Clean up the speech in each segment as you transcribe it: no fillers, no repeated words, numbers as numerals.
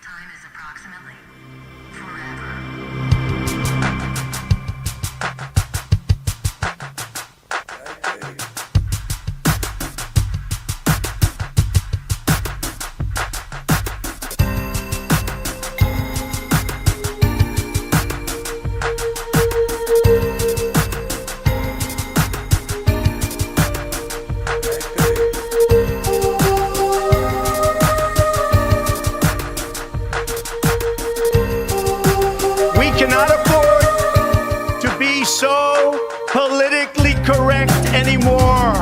time is approximately forever. We cannot afford to be so politically correct anymore.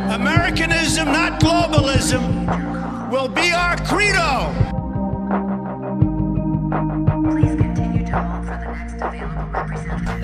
Americanism, not globalism, will be our credo. Please continue to hold for the next available representative.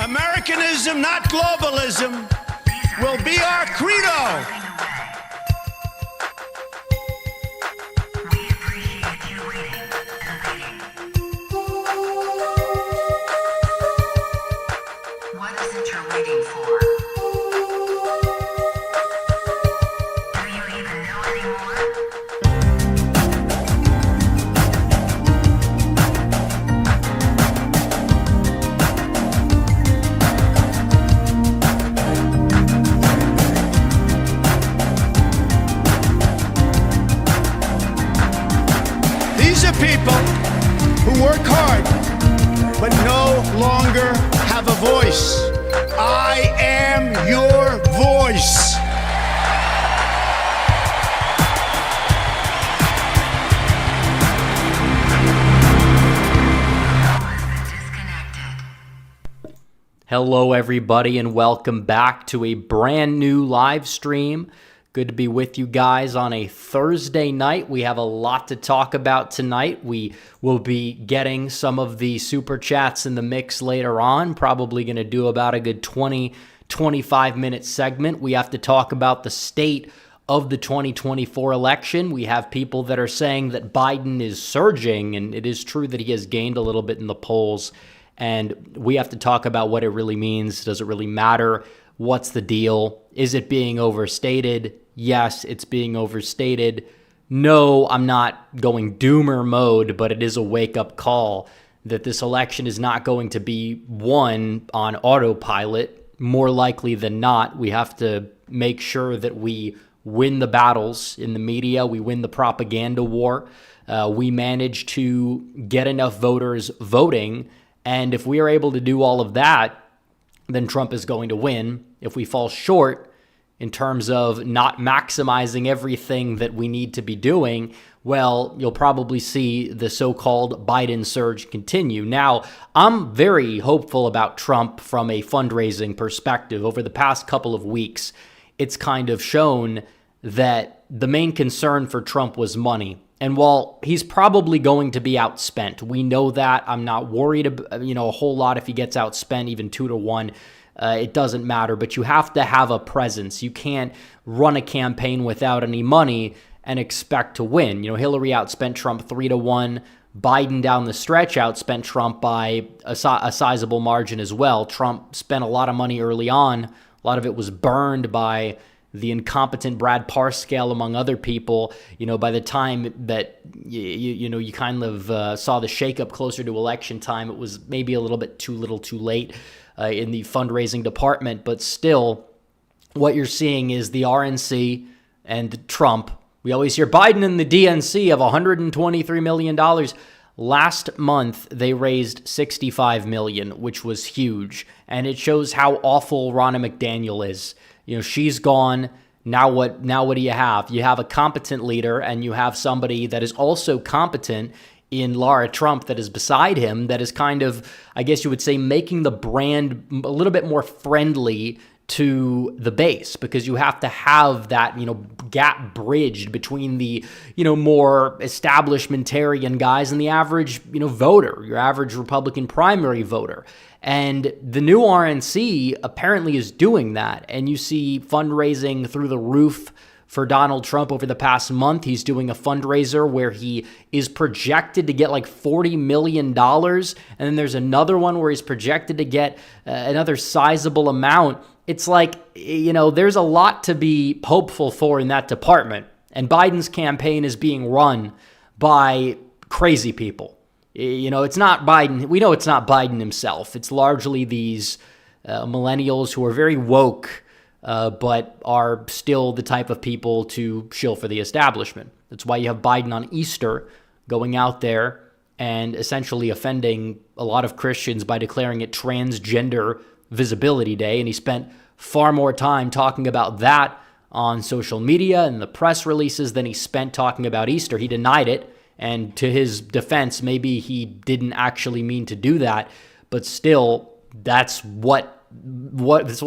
Americanism, not globalism, will be our credo. We appreciate you waiting and waiting. What is it you're waiting for? Do you even know anymore? These are people who work hard but no longer have a voice. I am your voice. Disconnected. Hello, everybody, and welcome back to a brand new live stream. Good to be with you guys on a Thursday night. We have a lot to talk about tonight. We will be getting some of the super chats in the mix later on. Probably going to do about a good 25-minute segment. We have to talk about the state of the 2024 election. We have people that are saying that Biden is surging, and it is true that he has gained a little bit in the polls. And we have to talk about what it really means. Does it really matter? What's the deal? Is it being overstated? Yes, it's being overstated. No, I'm not going doomer mode, but it is a wake-up call that this election is not going to be won on autopilot. More likely than not, we have to make sure that we win the battles in the media. We win the propaganda war. We manage to get enough voters voting. And if we are able to do all of that, then Trump is going to win. If we fall short in terms of not maximizing everything that we need to be doing, well, you'll probably see the so-called Biden surge continue. Now, I'm very hopeful about Trump from a fundraising perspective. Over the past couple of weeks, it's kind of shown that the main concern for Trump was money. And while he's probably going to be outspent, we know that. I'm not worried about, a whole lot if he gets outspent, even 2-1. It doesn't matter, but you have to have a presence. You can't run a campaign without any money and expect to win. Hillary outspent Trump 3-1. Biden down the stretch outspent Trump by a sizable margin as well. Trump spent a lot of money early on. A lot of it was burned by the incompetent Brad Parscale, among other people. By the time that you kind of saw the shakeup closer to election time, it was maybe a little bit too little too late in the fundraising department. But still, what you're seeing is the RNC and Trump. We always hear Biden and the DNC of $123 million. Last month, they raised $65 million, which was huge. And it shows how awful Ronna McDaniel is. She's gone. Now what do you have? You have a competent leader, and you have somebody that is also competent in Lara Trump that is beside him, that is kind of, I guess you would say, making the brand a little bit more friendly to the base, because you have to have that, gap bridged between the, more establishmentarian guys and the average, voter, your average Republican primary voter. And the new RNC apparently is doing that. And you see fundraising through the roof for Donald Trump over the past month. He's doing a fundraiser where he is projected to get like $40 million. And then there's another one where he's projected to get another sizable amount. It's like, there's a lot to be hopeful for in that department. And Biden's campaign is being run by crazy people. It's not Biden. We know it's not Biden himself. It's largely these millennials who are very woke, but are still the type of people to shill for the establishment. That's why you have Biden on Easter going out there and essentially offending a lot of Christians by declaring it Transgender Visibility Day. And he spent far more time talking about that on social media and the press releases than he spent talking about Easter. He denied it. And to his defense, maybe he didn't actually mean to do that. But still, that's what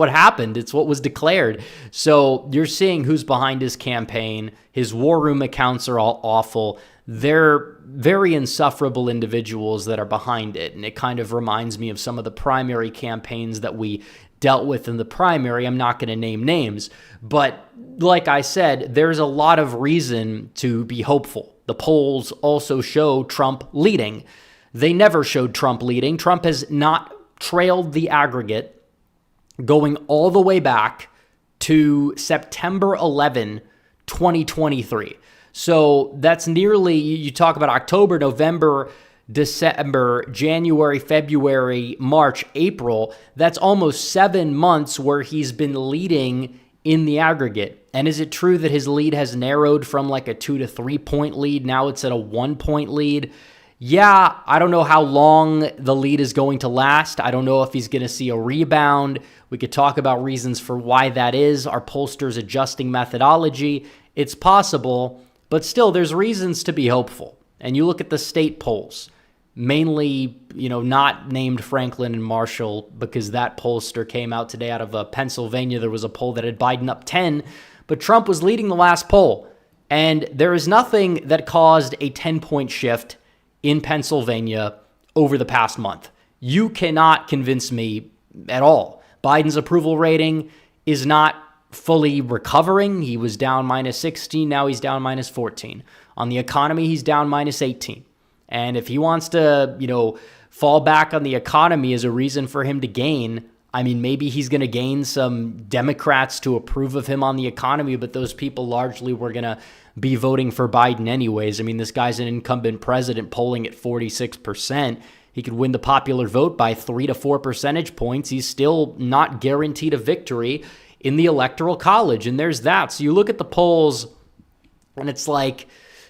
happened. It's what was declared. So you're seeing who's behind his campaign. His war room accounts are all awful. They're very insufferable individuals that are behind it. And it kind of reminds me of some of the primary campaigns that we dealt with in the primary. I'm not going to name names. But like I said, there's a lot of reason to be hopeful. The polls also show Trump leading. They never showed Trump leading. Trump has not trailed the aggregate going all the way back to September 11, 2023. So that's nearly, you talk about October, November, December, January, February, March, April. That's almost 7 months where he's been leading in the aggregate. And is it true that his lead has narrowed from like a 2 to 3 point lead? Now it's at a 1 point lead. Yeah, I don't know how long the lead is going to last. I don't know if he's going to see a rebound. We could talk about reasons for why that is. Are pollsters adjusting methodology? It's possible, but still there's reasons to be hopeful. And you look at the state polls, mainly, not named Franklin and Marshall, because that pollster came out today out of Pennsylvania. There was a poll that had Biden up 10, but Trump was leading the last poll. And there is nothing that caused a 10-point shift in Pennsylvania over the past month. You cannot convince me at all. Biden's approval rating is not fully recovering. He was down minus 16. Now he's down minus 14. On the economy, he's down minus 18. And if he wants to, fall back on the economy as a reason for him to gain, maybe he's going to gain some Democrats to approve of him on the economy, but those people largely were going to be voting for Biden anyways. This guy's an incumbent president polling at 46%. He could win the popular vote by 3 to 4 percentage points. He's still not guaranteed a victory in the Electoral College, and there's that. So you look at the polls, and it's like,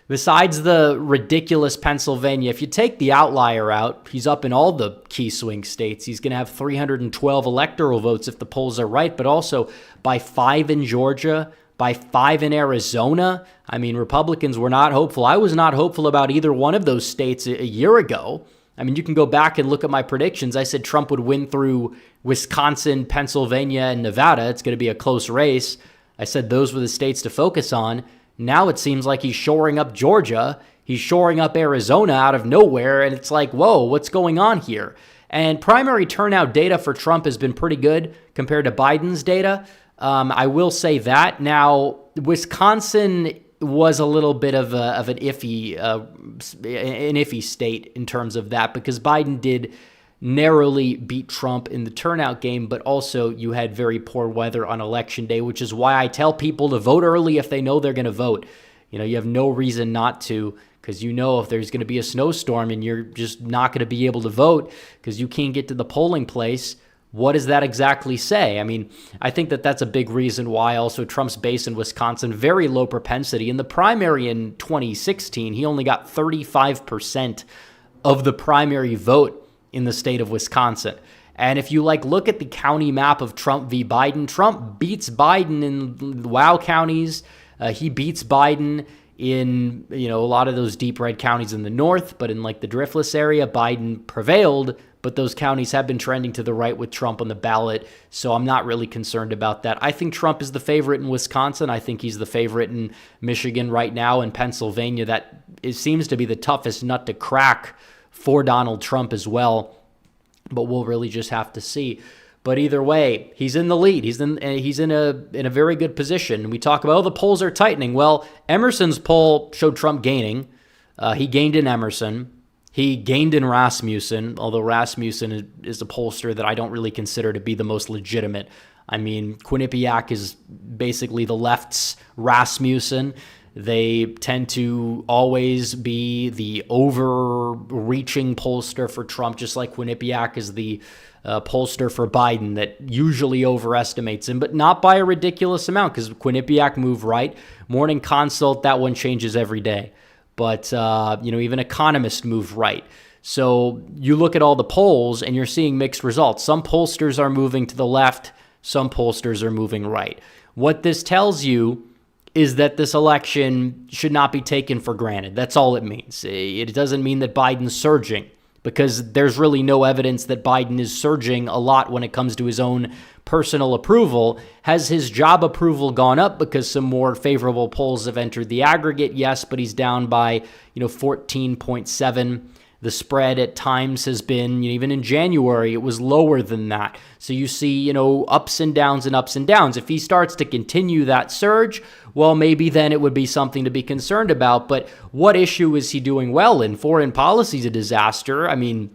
besides the ridiculous Pennsylvania, if you take the outlier out, he's up in all the key swing states. He's going to have 312 electoral votes if the polls are right, but also by 5 in Georgia, by 5 in Arizona. Republicans were not hopeful. I was not hopeful about either one of those states a year ago. You can go back and look at my predictions. I said Trump would win through Wisconsin, Pennsylvania, and Nevada. It's going to be a close race. I said those were the states to focus on. Now it seems like he's shoring up Georgia. He's shoring up Arizona out of nowhere. And it's like, whoa, what's going on here? And primary turnout data for Trump has been pretty good compared to Biden's data. I will say that. Now, Wisconsin was a little bit of an iffy state in terms of that, because Biden did narrowly beat Trump in the turnout game, but also you had very poor weather on election day, which is why I tell people to vote early if they know they're going to vote. You have no reason not to, because if there's going to be a snowstorm and you're just not going to be able to vote because you can't get to the polling place. What does that exactly say? I mean, I think that's a big reason why also Trump's base in Wisconsin, very low propensity. In the primary in 2016, he only got 35% of the primary vote in the state of Wisconsin. And if you look at the county map of Trump v. Biden, Trump beats Biden in the WOW counties. He beats Biden in, a lot of those deep red counties in the north, but in the Driftless area, Biden prevailed, but those counties have been trending to the right with Trump on the ballot. So I'm not really concerned about that. I think Trump is the favorite in Wisconsin. I think he's the favorite in Michigan right now, and Pennsylvania. That seems to be the toughest nut to crack for Donald Trump as well, but we'll really just have to see. But either way, he's in the lead. He's in a very good position. We talk about, the polls are tightening. Well, Emerson's poll showed Trump gaining. He gained in Emerson. He gained in Rasmussen, although Rasmussen is a pollster that I don't really consider to be the most legitimate. I mean, Quinnipiac is basically the left's Rasmussen. They tend to always be the overreaching pollster for Trump, just like Quinnipiac is the pollster for Biden that usually overestimates him, but not by a ridiculous amount, because Quinnipiac moved right. Morning Consult, that one changes every day. But, even Economist moved right. So you look at all the polls and you're seeing mixed results. Some pollsters are moving to the left. Some pollsters are moving right. What this tells you is that this election should not be taken for granted. That's all it means. It doesn't mean that Biden's surging, because there's really no evidence that Biden is surging a lot when it comes to his own personal approval. Has his job approval gone up because some more favorable polls have entered the aggregate? Yes, but he's down by, 14.7. The spread at times has been, even in January, it was lower than that. So you see, ups and downs and ups and downs. If he starts to continue that surge, well, maybe then it would be something to be concerned about. But what issue is he doing well in? Foreign policy is a disaster. I mean,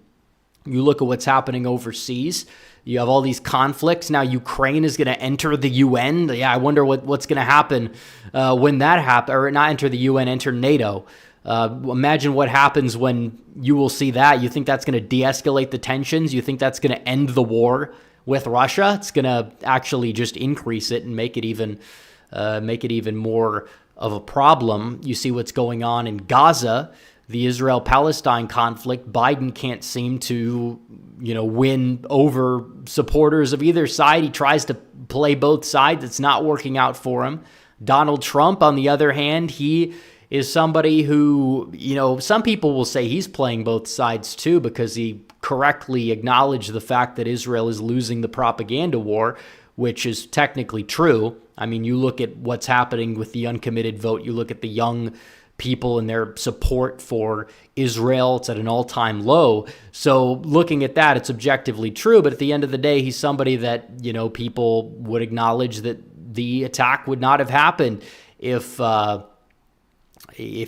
you look at what's happening overseas. You have all these conflicts. Now Ukraine is going to enter the UN. Yeah, I wonder what's going to happen when that happens. Or not enter the UN, enter NATO. Imagine what happens when you will see that. You think that's going to de-escalate the tensions? You think that's going to end the war with Russia? It's going to actually just increase it and make it even more of a problem. You see what's going on in Gaza, the Israel-Palestine conflict. Biden can't seem to, win over supporters of either side. He tries to play both sides. It's not working out for him. Donald Trump, on the other hand, he is somebody who, some people will say he's playing both sides too, because he correctly acknowledged the fact that Israel is losing the propaganda war, which is technically true. I mean, you look at what's happening with the uncommitted vote. You look at the young people and their support for Israel. It's at an all-time low. So looking at that, it's objectively true. But at the end of the day, he's somebody that, people would acknowledge that the attack would not have happened if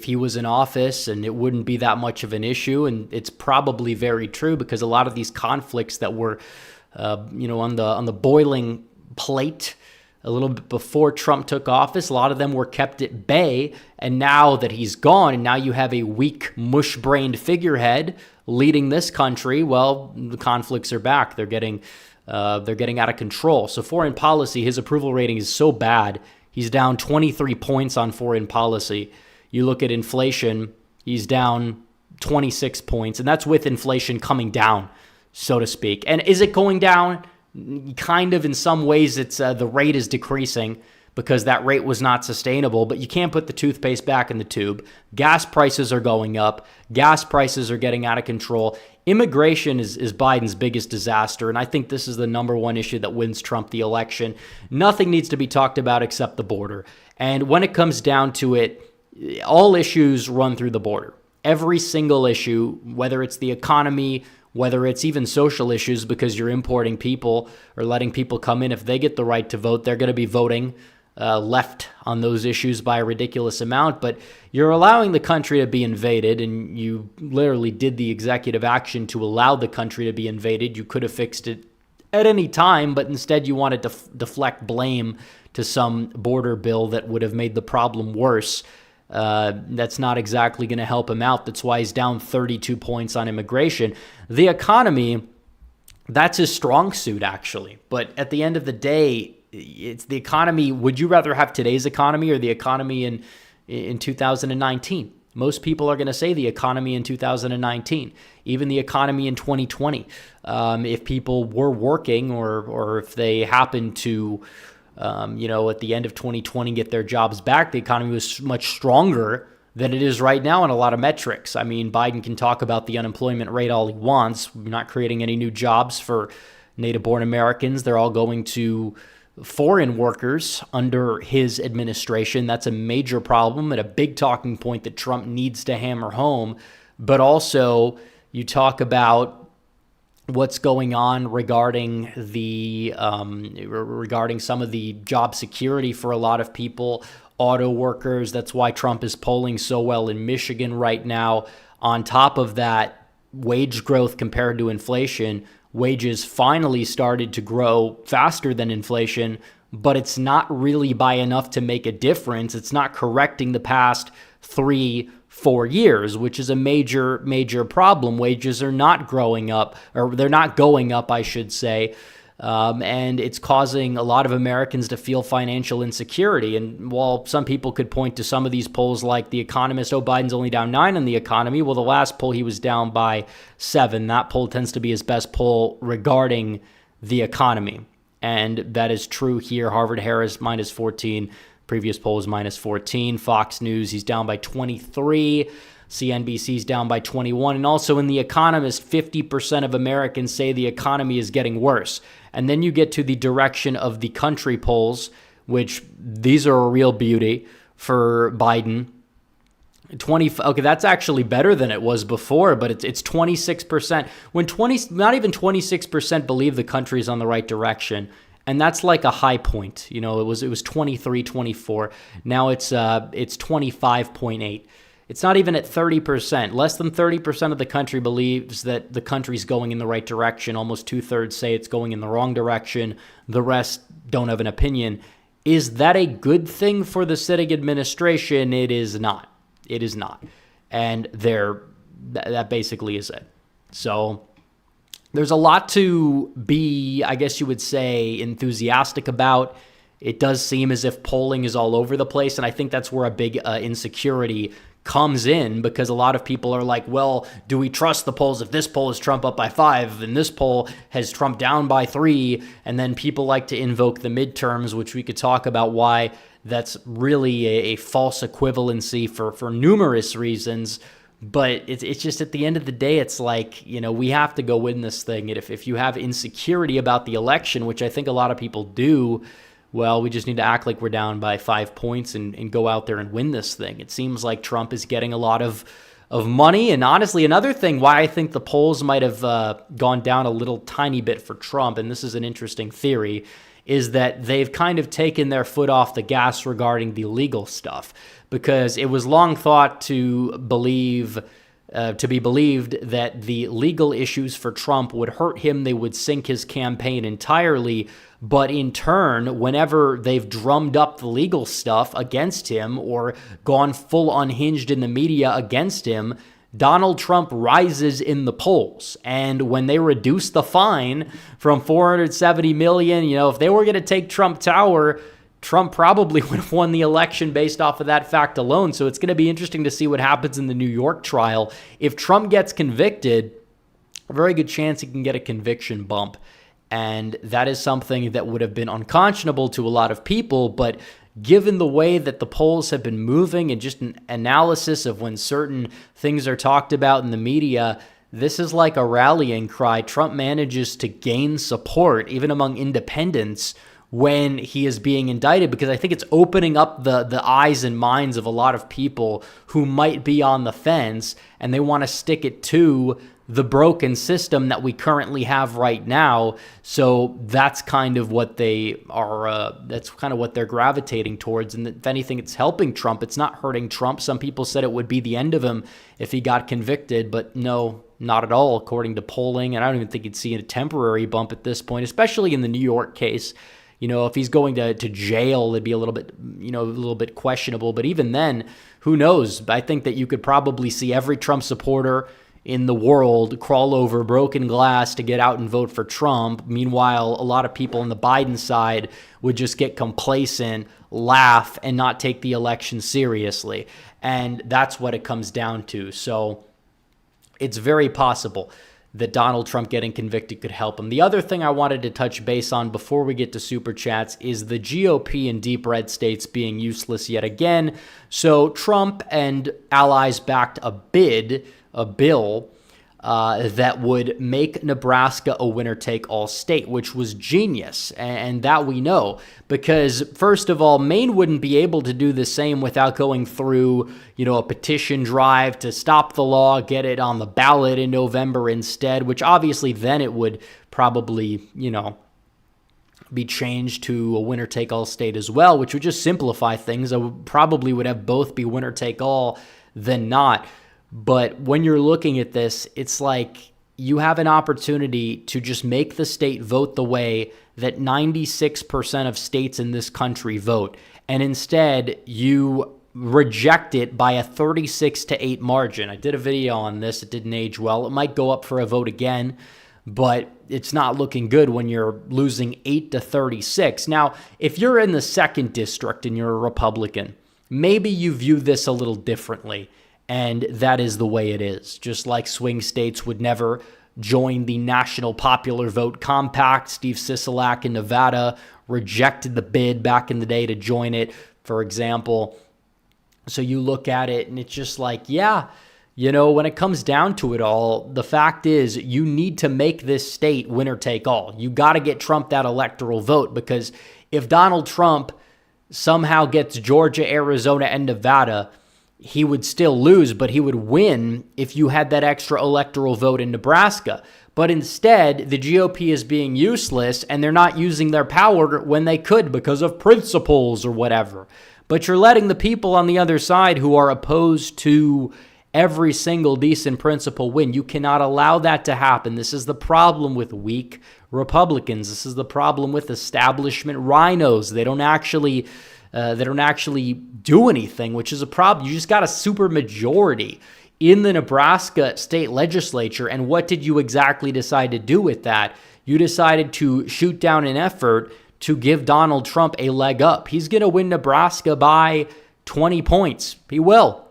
he was in office, and it wouldn't be that much of an issue. And it's probably very true, because a lot of these conflicts that were, on the boiling plate a little bit before Trump took office, a lot of them were kept at bay. And now that he's gone, and now you have a weak, mush-brained figurehead leading this country, well, the conflicts are back. They're getting out of control. So foreign policy, his approval rating is so bad. He's down 23 points on foreign policy. You look at inflation, he's down 26 points, and that's with inflation coming down, so to speak. And is it going down? Kind of. In some ways, it's the rate is decreasing, because that rate was not sustainable, but you can't put the toothpaste back in the tube. Gas prices are going up. Gas prices are getting out of control. Immigration is Biden's biggest disaster, and I think this is the number one issue that wins Trump the election. Nothing needs to be talked about except the border. And when it comes down to it, all issues run through the border. Every single issue, whether it's the economy, whether it's even social issues, because you're importing people or letting people come in. If they get the right to vote, they're going to be voting left on those issues by a ridiculous amount, but you're allowing the country to be invaded, and you literally did the executive action to allow the country to be invaded. You could have fixed it at any time, but instead you wanted to deflect blame to some border bill that would have made the problem worse. That's not exactly going to help him out. That's why he's down 32 points on immigration. The economy, that's his strong suit, actually. But at the end of the day, it's the economy. Would you rather have today's economy or the economy in 2019? Most people are going to say the economy in 2019, even the economy in 2020. If people were working or if they happened to, at the end of 2020 get their jobs back, the economy was much stronger than it is right now in a lot of metrics. I mean, Biden can talk about the unemployment rate all he wants. We're not creating any new jobs for native-born Americans. They're all going to foreign workers under his administration. That's a major problem and a big talking point that Trump needs to hammer home. But also, you talk about what's going on regarding regarding some of the job security for a lot of people, auto workers. That's why Trump is polling so well in Michigan right now. On top of that, wage growth compared to inflation. Wages finally started to grow faster than inflation, but it's not really by enough to make a difference. It's not correcting the past 3-4 years, which is a major problem. Wages are not growing up, or they're not going up, I should say. And it's causing a lot of Americans to feel financial insecurity. And while some people could point to some of these polls like The Economist, Biden's only down 9 on the economy. Well, the last poll he was down by 7. That poll tends to be his best poll regarding the economy. And that is true here. Harvard-Harris -14. Previous poll is -14. Fox News, he's down by 23. CNBC's down by 21. And also in The Economist, 50% of Americans say the economy is getting worse. And then you get to the direction of the country polls, which these are a real beauty for Biden. Okay, that's actually better than it was before, but it's 26%. When not even 26% believe the country is on the right direction. And that's like a high point. It was 23, 24. Now it's 25.8. It's not even at 30%. Less than 30% of the country believes that the country's going in the right direction. Almost 2/3 say it's going in the wrong direction. The rest don't have an opinion. Is that a good thing for the sitting administration? It is not. It is not. And that basically is it. So there's a lot to be, I guess you would say, enthusiastic about. It does seem as if polling is all over the place, and I think that's where a big insecurity comes in, because a lot of people are like, well, do we trust the polls if this poll is Trump up by 5 and this poll has Trump down by 3? And then people like to invoke the midterms, which we could talk about why that's really a false equivalency for numerous reasons. But it's just at the end of the day, it's like, we have to go win this thing. And if you have insecurity about the election, which I think a lot of people do, well, we just need to act like we're down by 5 points and go out there and win this thing. It seems like Trump is getting a lot of money. And honestly, another thing why I think the polls might have gone down a little tiny bit for Trump, and this is an interesting theory, is that they've kind of taken their foot off the gas regarding the legal stuff. Because it was long thought to be believed that the legal issues for Trump would hurt him. They would sink his campaign entirely. But in turn, whenever they've drummed up the legal stuff against him or gone full unhinged in the media against him, Donald Trump rises in the polls. And when they reduce the fine from $470 million, if they were going to take Trump Tower, Trump probably would have won the election based off of that fact alone. So it's going to be interesting to see what happens in the New York trial. If Trump gets convicted, a very good chance he can get a conviction bump. And that is something that would have been unconscionable to a lot of people. But given the way that the polls have been moving and just an analysis of when certain things are talked about in the media, this is like a rallying cry. Trump manages to gain support, even among independents, when he is being indicted, because I think it's opening up the eyes and minds of a lot of people who might be on the fence, and they want to stick it to the broken system that we currently have right now. So that's kind of what they are, that's kind of what they're gravitating towards. And if anything, it's helping Trump. It's not hurting Trump. Some people said it would be the end of him if he got convicted, but no, not at all, according to polling. And I don't even think you'd see a temporary bump at this point, especially in the New York case. You know, if he's going to jail, it'd be a little bit questionable. But even then, who knows? I think that you could probably see every Trump supporter in the world crawl over broken glass to get out and vote for Trump. Meanwhile, a lot of people on the Biden side would just get complacent, laugh, and not take the election seriously. And that's what it comes down to. So it's very possible that Donald Trump getting convicted could help him. The other thing I wanted to touch base on before we get to Super Chats is the GOP in deep red states being useless yet again. So Trump and allies backed a bill that would make Nebraska a winner-take-all state, which was genius, and that we know. Because, first of all, Maine wouldn't be able to do the same without going through, a petition drive to stop the law, get it on the ballot in November instead, which obviously then it would probably, be changed to a winner-take-all state as well, which would just simplify things. I probably would have both be winner-take-all than not. But when you're looking at this, it's like you have an opportunity to just make the state vote the way that 96% of states in this country vote. And instead, you reject it by a 36-8 margin. I did a video on this. It didn't age well. It might go up for a vote again, but it's not looking good when you're losing 8-36. Now, if you're in the 2nd district and you're a Republican, maybe you view this a little differently. And that is the way it is. Just like swing states would never join the National Popular Vote Compact. Steve Sisolak in Nevada rejected the bid back in the day to join it, for example. So you look at it and it's just like, when it comes down to it all, the fact is you need to make this state winner take all. You got to get Trump that electoral vote, because if Donald Trump somehow gets Georgia, Arizona, and Nevada, he would still lose, but he would win if you had that extra electoral vote in Nebraska. But instead, the GOP is being useless, and they're not using their power when they could because of principles or whatever. But you're letting the people on the other side who are opposed to every single decent principle win. You cannot allow that to happen. This is the problem with weak Republicans. This is the problem with establishment rhinos. They don't actually do anything, which is a problem. You just got a super majority in the Nebraska state legislature. And what did you exactly decide to do with that? You decided to shoot down an effort to give Donald Trump a leg up. He's going to win Nebraska by 20 points. He will.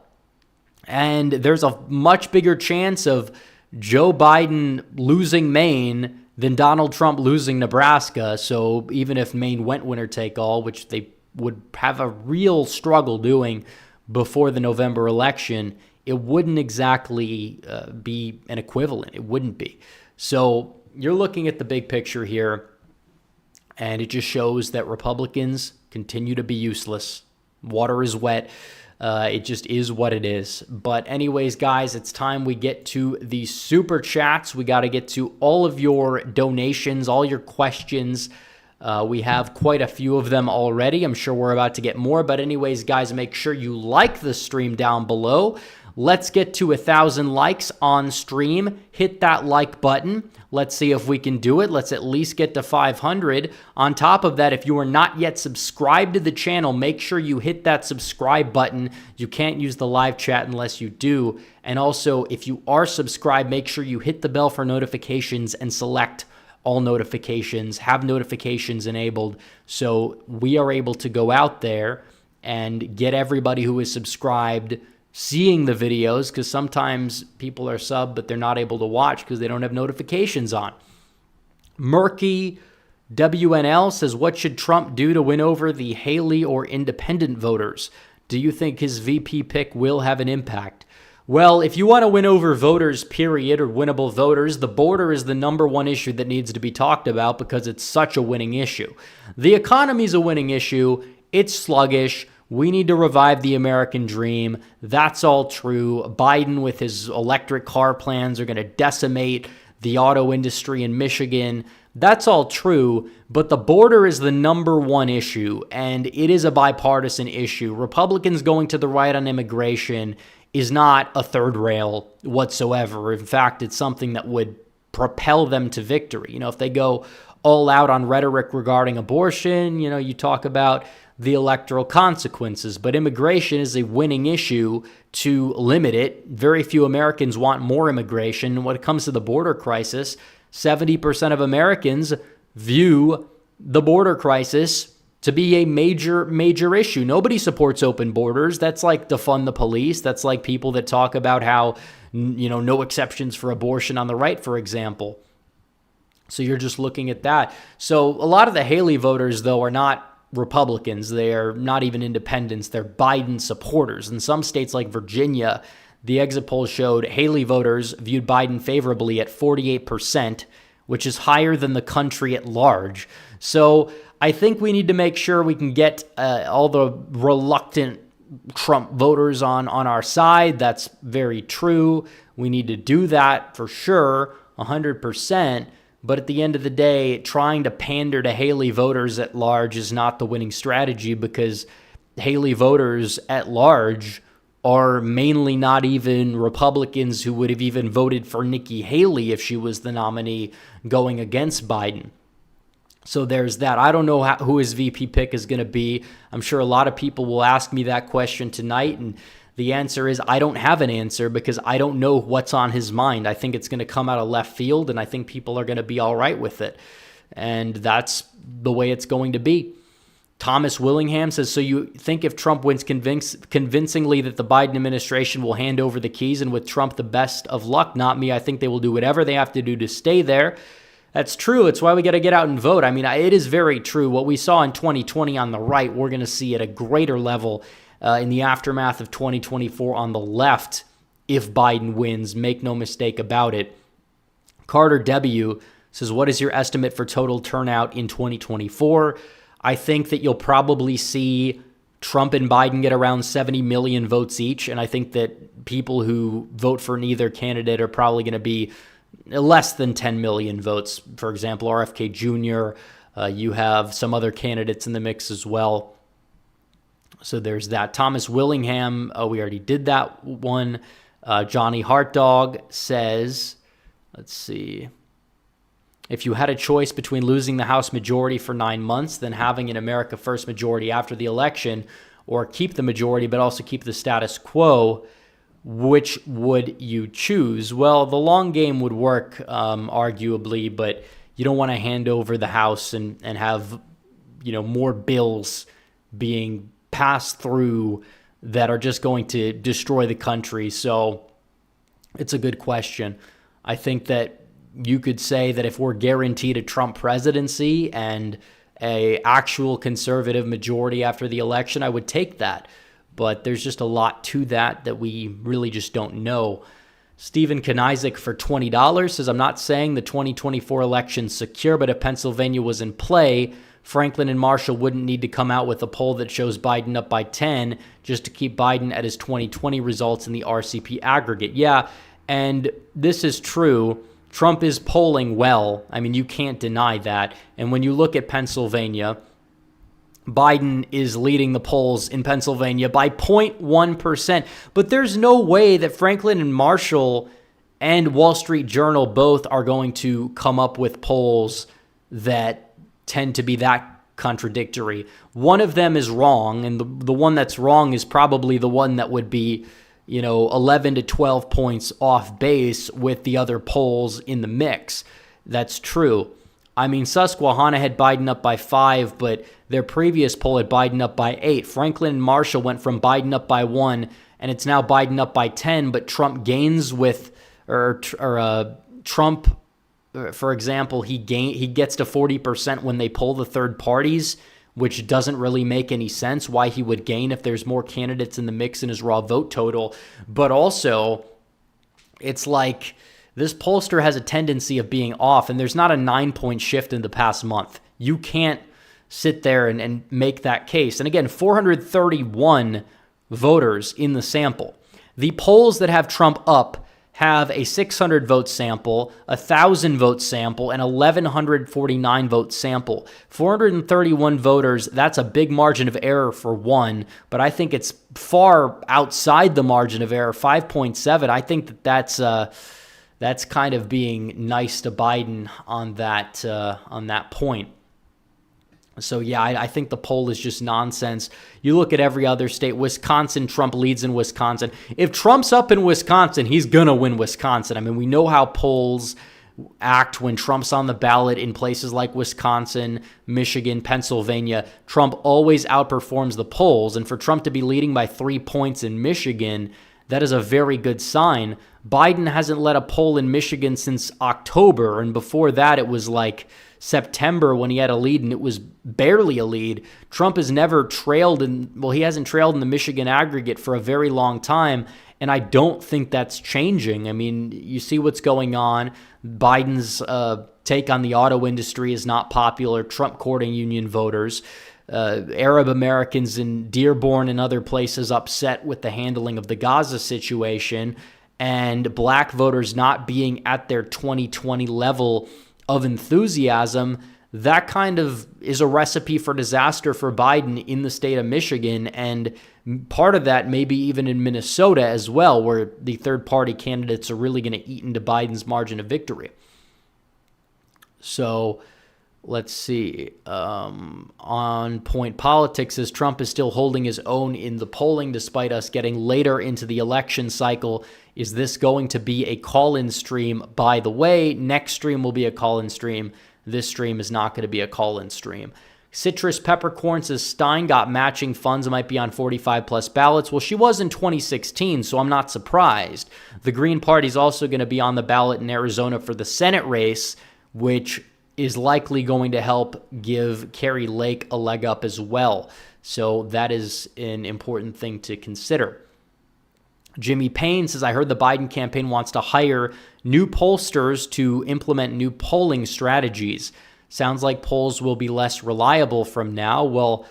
And there's a much bigger chance of Joe Biden losing Maine than Donald Trump losing Nebraska. So even if Maine went winner take all, which they would have a real struggle doing before the November election, it wouldn't exactly be an equivalent. It wouldn't be. So you're looking at the big picture here, and it just shows that Republicans continue to be useless. Water is wet. It just is what it is. But anyways, guys, it's time we get to the super chats. We got to get to all of your donations, all your questions. We have quite a few of them already. I'm sure we're about to get more. But anyways, guys, make sure you like the stream down below. Let's get to 1,000 likes on stream. Hit that like button. Let's see if we can do it. Let's at least get to 500. On top of that, if you are not yet subscribed to the channel, make sure you hit that subscribe button. You can't use the live chat unless you do. And also, if you are subscribed, make sure you hit the bell for notifications and select all notifications, have notifications enabled, so we are able to go out there and get everybody who is subscribed seeing the videos, because sometimes people are sub, but they're not able to watch because they don't have notifications on. Murky WNL says, what should Trump do to win over the Haley or independent voters? Do you think his VP pick will have an impact? Well, if you want to win over voters, period, or winnable voters, the border is the number one issue that needs to be talked about because it's such a winning issue. The economy is a winning issue. It's sluggish. we need to revive the American dream. That's all true. Biden with his electric car plans are going to decimate the auto industry in Michigan. That's all true, but the border is the number one issue, and it is a bipartisan issue. Republicans going to the right on immigration is not a third rail whatsoever. In fact, it's something that would propel them to victory. If they go all out on rhetoric regarding abortion, you talk about the electoral consequences, but immigration is a winning issue to limit it. Very few Americans want more immigration. When it comes to the border crisis, 70% of Americans view the border crisis to be a major issue. Nobody supports open borders. That's like defund the police. That's like people that talk about how, no exceptions for abortion on the right, for example. So you're just looking at that. So a lot of the Haley voters, though, are not Republicans. They're not even independents. They're Biden supporters. In some states like Virginia, the exit polls showed Haley voters viewed Biden favorably at 48%, which is higher than the country at large. So I think we need to make sure we can get all the reluctant Trump voters on our side. That's very true. We need to do that for sure, 100%. But at the end of the day, trying to pander to Haley voters at large is not the winning strategy, because Haley voters at large are mainly not even Republicans who would have even voted for Nikki Haley if she was the nominee going against Biden. So there's that. I don't know who his VP pick is going to be. I'm sure a lot of people will ask me that question tonight, and the answer is I don't have an answer because I don't know what's on his mind. I think it's going to come out of left field, and I think people are going to be all right with it. And that's the way it's going to be. Thomas Willingham says, so you think if Trump wins convincingly that the Biden administration will hand over the keys, and with Trump the best of luck? Not me. I think they will do whatever they have to do to stay there. That's true. It's why we got to get out and vote. I mean, it is very true. What we saw in 2020 on the right, we're going to see at a greater level in the aftermath of 2024 on the left if Biden wins. Make no mistake about it. Carter W. says, what is your estimate for total turnout in 2024? I think that you'll probably see Trump and Biden get around 70 million votes each, and I think that people who vote for neither candidate are probably going to be less than 10 million votes. For example, RFK Jr., you have some other candidates in the mix as well. So there's that. Thomas Willingham, we already did that one. Johnny Heartdog says, let's see, if you had a choice between losing the House majority for 9 months, then having an America First majority after the election, or keep the majority but also keep the status quo, which would you choose? Well, the long game would work, arguably, but you don't want to hand over the House and have, more bills being passed through that are just going to destroy the country. So it's a good question. I think that you could say that if we're guaranteed a Trump presidency and a actual conservative majority after the election, I would take that. But there's just a lot to that we really just don't know. Stephen Kanizik for $20 says, I'm not saying the 2024 election's secure, but if Pennsylvania was in play, Franklin and Marshall wouldn't need to come out with a poll that shows Biden up by 10 just to keep Biden at his 2020 results in the RCP aggregate. Yeah, and this is true. Trump is polling well. I mean, you can't deny that. And when you look at Pennsylvania, Biden is leading the polls in Pennsylvania by 0.1%. But there's no way that Franklin and Marshall and Wall Street Journal both are going to come up with polls that tend to be that contradictory. One of them is wrong, and the one that's wrong is probably the one that would be 11 to 12 points off base with the other polls in the mix. That's true. I mean, Susquehanna had Biden up by 5, but their previous poll had Biden up by 8. Franklin and Marshall went from Biden up by 1, and it's now Biden up by 10, but Trump gains with, Trump, for example, he gets to 40% when they poll the third parties, which doesn't really make any sense why he would gain if there's more candidates in the mix in his raw vote total. But also, it's like this pollster has a tendency of being off, and there's not a 9-point shift in the past month. You can't sit there and make that case. And again, 431 voters in the sample. The polls that have Trump up have a 600 vote sample, a 1,000 vote sample, and 1,149 vote sample. 431 voters, that's a big margin of error for one, but I think it's far outside the margin of error. 5.7, I think that's kind of being nice to Biden on that point. So, yeah, I think the poll is just nonsense. You look at every other state. Wisconsin, Trump leads in Wisconsin. If Trump's up in Wisconsin, he's going to win Wisconsin. I mean, we know how polls act when Trump's on the ballot in places like Wisconsin, Michigan, Pennsylvania. Trump always outperforms the polls. And for Trump to be leading by 3 points in Michigan, that is a very good sign. Biden hasn't led a poll in Michigan since October. And before that, it was like September when he had a lead, and it was barely a lead. Trump has never trailed he hasn't trailed in the Michigan aggregate for a very long time, and I don't think that's changing. I mean, you see what's going on. Biden's take on the auto industry is not popular. Trump courting union voters. Arab Americans in Dearborn and other places upset with the handling of the Gaza situation, and black voters not being at their 2020 level of enthusiasm. That kind of is a recipe for disaster for Biden in the state of Michigan, and part of that maybe even in Minnesota as well, where the third-party candidates are really going to eat into Biden's margin of victory. So let's see. On Point Politics says Trump is still holding his own in the polling despite us getting later into the election cycle. Is this going to be a call-in stream? By the way, next stream will be a call-in stream. This stream is not going to be a call-in stream. Citrus Peppercorn says Stein got matching funds and might be on 45-plus ballots. Well, she was in 2016, so I'm not surprised. The Green Party is also going to be on the ballot in Arizona for the Senate race, which is likely going to help give Kari Lake a leg up as well. So that is an important thing to consider. Jimmy Payne says, I heard the Biden campaign wants to hire new pollsters to implement new polling strategies. Sounds like polls will be less reliable from now. Well,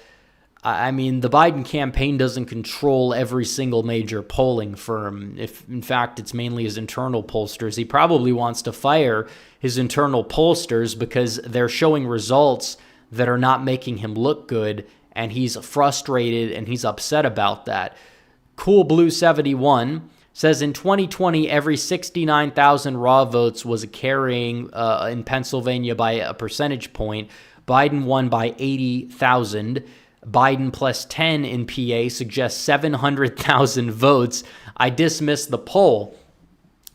I mean, the Biden campaign doesn't control every single major polling firm. If, in fact, it's mainly his internal pollsters. He probably wants to fire his internal pollsters because they're showing results that are not making him look good, and he's frustrated and he's upset about that. Cool Blue 71 says in 2020, every 69,000 raw votes was carrying in Pennsylvania by a percentage point. Biden won by 80,000. Biden plus 10 in PA suggests 700,000 votes. I dismiss the poll.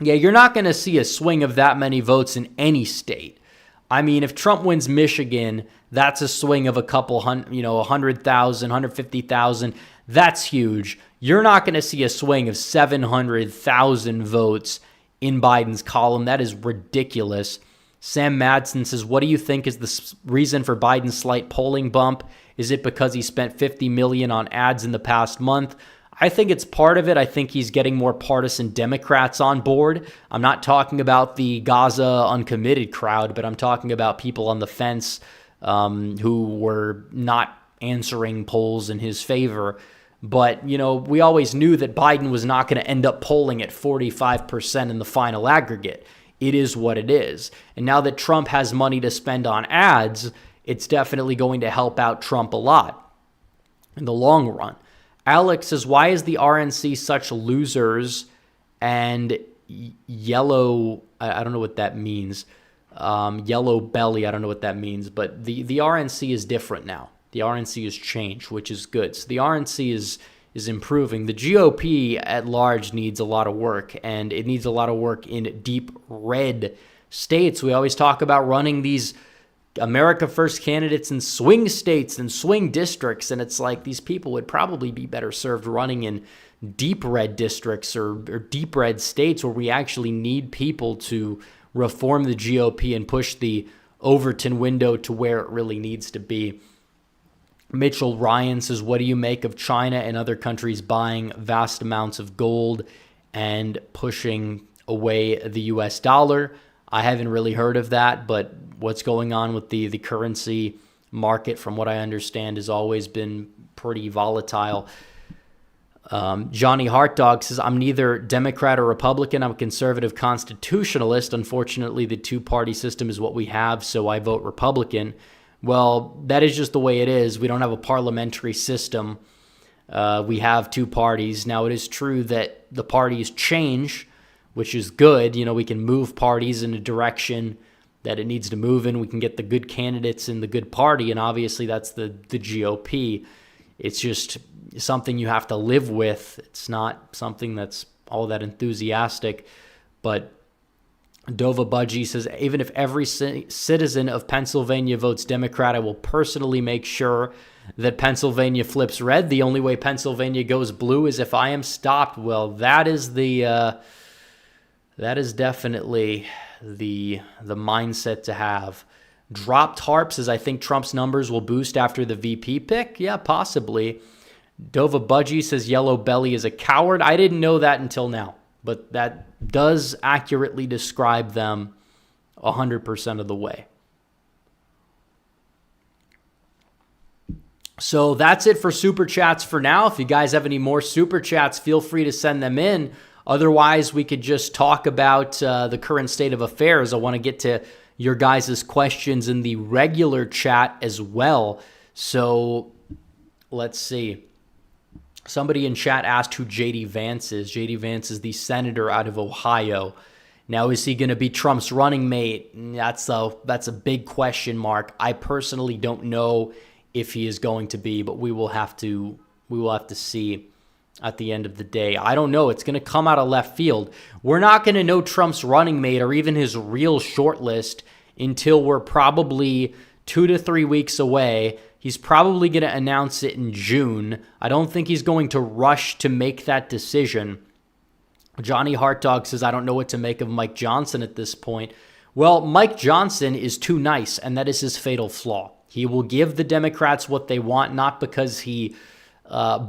Yeah, you're not going to see a swing of that many votes in any state. I mean, if Trump wins Michigan, that's a swing of a couple hundred, 100,000, 150,000. That's huge. You're not going to see a swing of 700,000 votes in Biden's column. That is ridiculous. Sam Madsen says, what do you think is the reason for Biden's slight polling bump? Is it because he spent $50 million on ads in the past month? I think it's part of it. I think he's getting more partisan Democrats on board. I'm not talking about the Gaza uncommitted crowd, but I'm talking about people on the fence who were not answering polls in his favor. But, we always knew that Biden was not going to end up polling at 45% in the final aggregate. It is what it is. And now that Trump has money to spend on ads, it's definitely going to help out Trump a lot in the long run. Alex says, why is the RNC such losers and yellow, I don't know what that means, yellow belly, I don't know what that means, but the RNC is different now. The RNC has changed, which is good. So the RNC is improving. The GOP at large needs a lot of work, and it needs a lot of work in deep red states. We always talk about running these America First candidates in swing states and swing districts, and it's like these people would probably be better served running in deep red districts or deep red states where we actually need people to reform the GOP and push the Overton window to where it really needs to be. Mitchell Ryan says, what do you make of China and other countries buying vast amounts of gold and pushing away the US dollar? I haven't really heard of that, but what's going on with the currency market, from what I understand, has always been pretty volatile. Johnny Heartdog says, I'm neither Democrat or Republican. I'm a conservative constitutionalist. Unfortunately, the two-party system is what we have, so I vote Republican. Well, that is just the way it is. We don't have a parliamentary system. We have two parties. Now, it is true that the parties change, which is good. You know, we can move parties in a direction that it needs to move in. We can get the good candidates in the good party, and obviously that's the GOP. It's just something you have to live with. It's not something that's all that enthusiastic. But Dova Budgie says, even if every citizen of Pennsylvania votes Democrat, I will personally make sure that Pennsylvania flips red. The only way Pennsylvania goes blue is if I am stopped. Well, that is definitely the mindset to have. Dropped Harp says, I think Trump's numbers will boost after the VP pick. Yeah, possibly. Dova Budgie says, Yellow Belly is a coward. I didn't know that until now, but that does accurately describe them 100% of the way. So that's it for Super Chats for now. If you guys have any more Super Chats, feel free to send them in. Otherwise, we could just talk about the current state of affairs. I want to get to your guys' questions in the regular chat as well. So let's see. Somebody in chat asked who J.D. Vance is. J.D. Vance is the senator out of Ohio. Now, is he going to be Trump's running mate? That's a big question mark. I personally don't know if he is going to be, but we will have to see at the end of the day. I don't know. It's going to come out of left field. We're not going to know Trump's running mate or even his real short list until we're probably 2 to 3 weeks away. He's probably going to announce it in June. I don't think he's going to rush to make that decision. Johnny Heartdog says, I don't know what to make of Mike Johnson at this point. Well, Mike Johnson is too nice, and that is his fatal flaw. He will give the Democrats what they want, not because he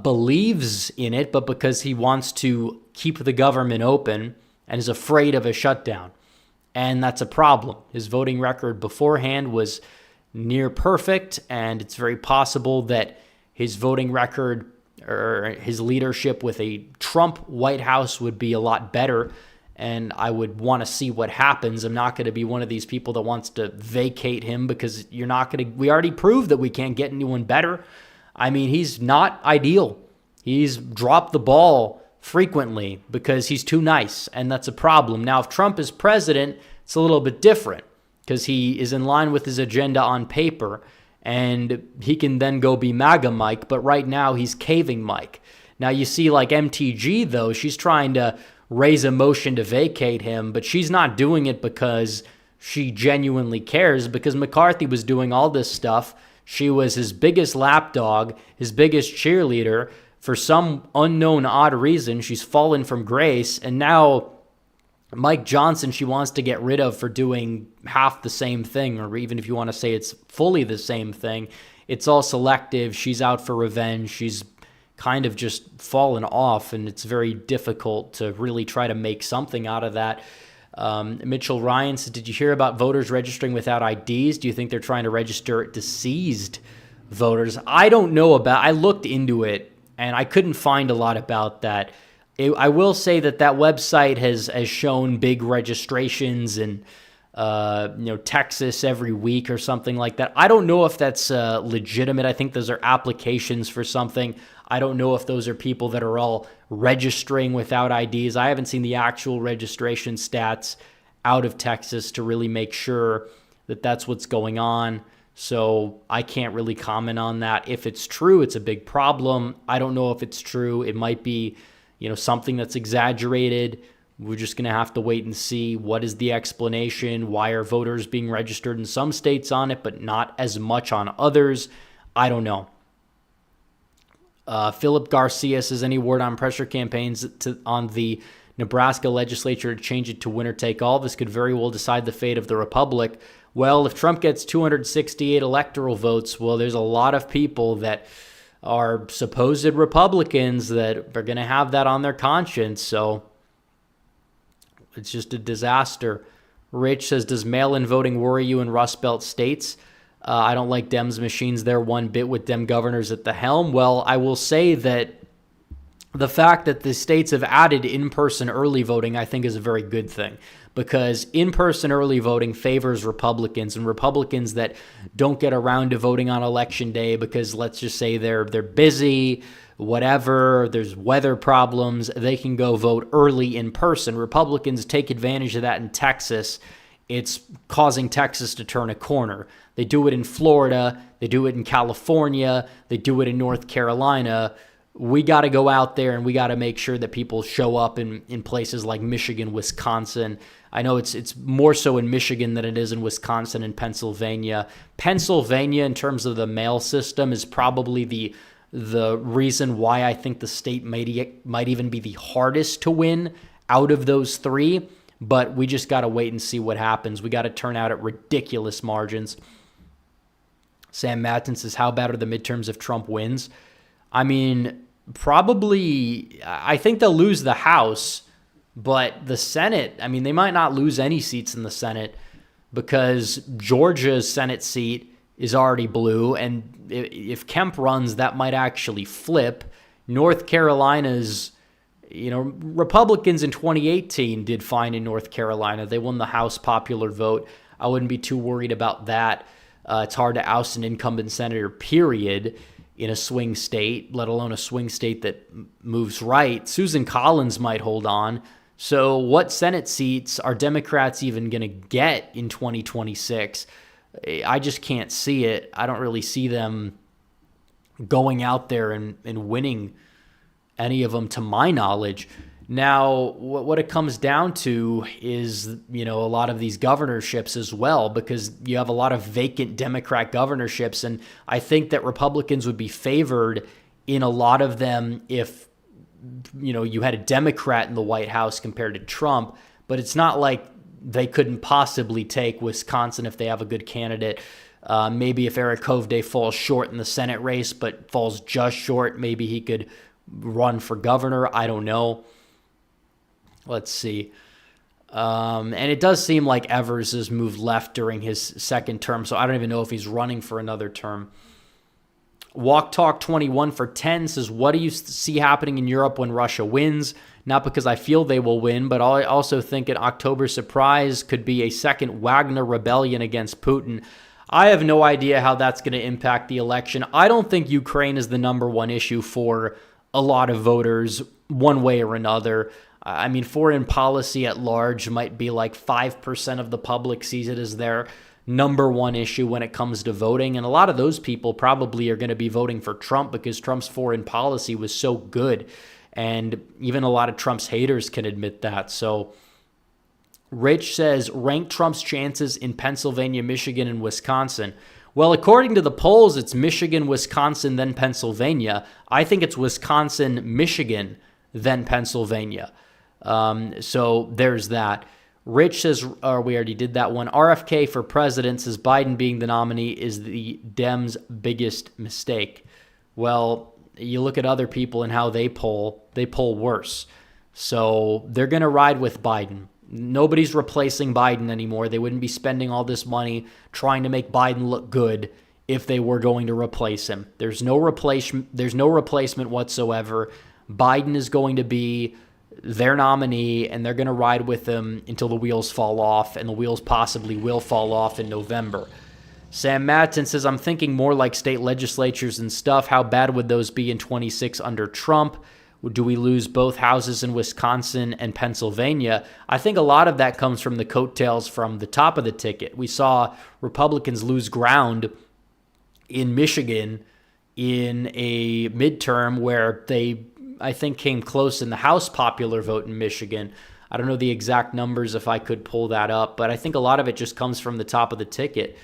believes in it, but because he wants to keep the government open and is afraid of a shutdown. And that's a problem. His voting record beforehand was near perfect, and it's very possible that his voting record or his leadership with a Trump White House would be a lot better, and I would want to see what happens. I'm not going to be one of these people that wants to vacate him because we already proved that we can't get anyone better. I mean, he's not ideal. He's dropped the ball frequently because he's too nice, and that's a problem. Now, if Trump is president, it's a little bit different because he is in line with his agenda on paper, and he can then go be MAGA Mike, but right now he's caving Mike. Now, you see like MTG, though, she's trying to raise a motion to vacate him, but she's not doing it because she genuinely cares, because McCarthy was doing all this stuff. She was his biggest lapdog, his biggest cheerleader. For some unknown odd reason, she's fallen from grace, and now Mike Johnson she wants to get rid of for doing half the same thing, or even if you want to say it's fully the same thing. It's all selective. She's out for revenge. She's kind of just fallen off, and it's very difficult to really try to make something out of that. Mitchell Ryan said, did you hear about voters registering without IDs? Do you think they're trying to register deceased voters? I don't know I looked into it, and I couldn't find a lot about that. I will say that website has shown big registrations in Texas every week or something like that. I don't know if that's legitimate. I think those are applications for something. I don't know if those are people that are all registering without IDs. I haven't seen the actual registration stats out of Texas to really make sure that that's what's going on. So I can't really comment on that. If it's true, it's a big problem. I don't know if it's true. It might be something that's exaggerated. We're just going to have to wait and see what is the explanation. Why are voters being registered in some states on it, but not as much on others? I don't know. Philip Garcia says, any word on pressure campaigns on the Nebraska legislature to change it to winner take all? This could very well decide the fate of the republic. Well, if Trump gets 268 electoral votes, well, there's a lot of people that are supposed Republicans that are going to have that on their conscience. So it's just a disaster. Rich says, does mail-in voting worry you in Rust Belt states? I don't like Dems machines there one bit with Dem governors at the helm. Well, I will say that the fact that the states have added in-person early voting, I think, is a very good thing, because in-person early voting favors Republicans, and Republicans that don't get around to voting on election day because, let's just say, they're busy, whatever, there's weather problems, they can go vote early in person. Republicans take advantage of that in Texas. It's causing Texas to turn a corner. They do it in Florida, they do it in California, they do it in North Carolina. We got to go out there and we got to make sure that people show up in places like Michigan, Wisconsin. I know it's more so in Michigan than it is in Wisconsin and Pennsylvania. Pennsylvania, in terms of the mail system, is probably the reason why I think the state might even be the hardest to win out of those three. But we just got to wait and see what happens. We got to turn out at ridiculous margins. Sam Matton says, how bad are the midterms if Trump wins? I mean, probably, I think they'll lose the House, but the Senate, I mean, they might not lose any seats in the Senate because Georgia's Senate seat is already blue, and if Kemp runs, that might actually flip. North Carolina's, Republicans in 2018 did fine in North Carolina. They won the House popular vote. I wouldn't be too worried about that. It's hard to oust an incumbent senator, period, in a swing state, let alone a swing state that moves right. Susan Collins might hold on. So what Senate seats are Democrats even going to get in 2026? I just can't see it. I don't really see them going out there and winning any of them, to my knowledge. Now, what it comes down to is, a lot of these governorships as well, because you have a lot of vacant Democrat governorships, and I think that Republicans would be favored in a lot of them if, you had a Democrat in the White House compared to Trump, but it's not like they couldn't possibly take Wisconsin if they have a good candidate. Maybe if Eric Hovde falls short in the Senate race, but falls just short, maybe he could run for governor. I don't know. Let's see. And it does seem like Evers has moved left during his second term, so I don't even know if he's running for another term. Walk Talk 21 for 10 says, what do you see happening in Europe when Russia wins? Not because I feel they will win, but I also think an October surprise could be a second Wagner rebellion against Putin. I have no idea how that's going to impact the election. I don't think Ukraine is the number one issue for a lot of voters one way or another. I mean, foreign policy at large might be like 5% of the public sees it as their number one issue when it comes to voting. And a lot of those people probably are going to be voting for Trump because Trump's foreign policy was so good. And even a lot of Trump's haters can admit that. So Rich says, rank Trump's chances in Pennsylvania, Michigan, and Wisconsin. Well, according to the polls, it's Michigan, Wisconsin, then Pennsylvania. I think it's Wisconsin, Michigan, then Pennsylvania. So there's that. Rich says, we already did that one. RFK for president says Biden being the nominee is the Dems' biggest mistake. Well, you look at other people and how they poll worse. So they're going to ride with Biden. Nobody's replacing Biden anymore. They wouldn't be spending all this money trying to make Biden look good if they were going to replace him. There's no replacement whatsoever. Biden is going to be their nominee, and they're going to ride with him until the wheels fall off, and the wheels possibly will fall off in November. Sam Madsen says, I'm thinking more like state legislatures and stuff. How bad would those be in 26 under Trump? Do we lose both houses in Wisconsin and Pennsylvania? I think a lot of that comes from the coattails from the top of the ticket. We saw Republicans lose ground in Michigan in a midterm where they, I think, came close in the House popular vote in Michigan. I don't know the exact numbers if I could pull that up, but I think a lot of it just comes from the top of the ticket.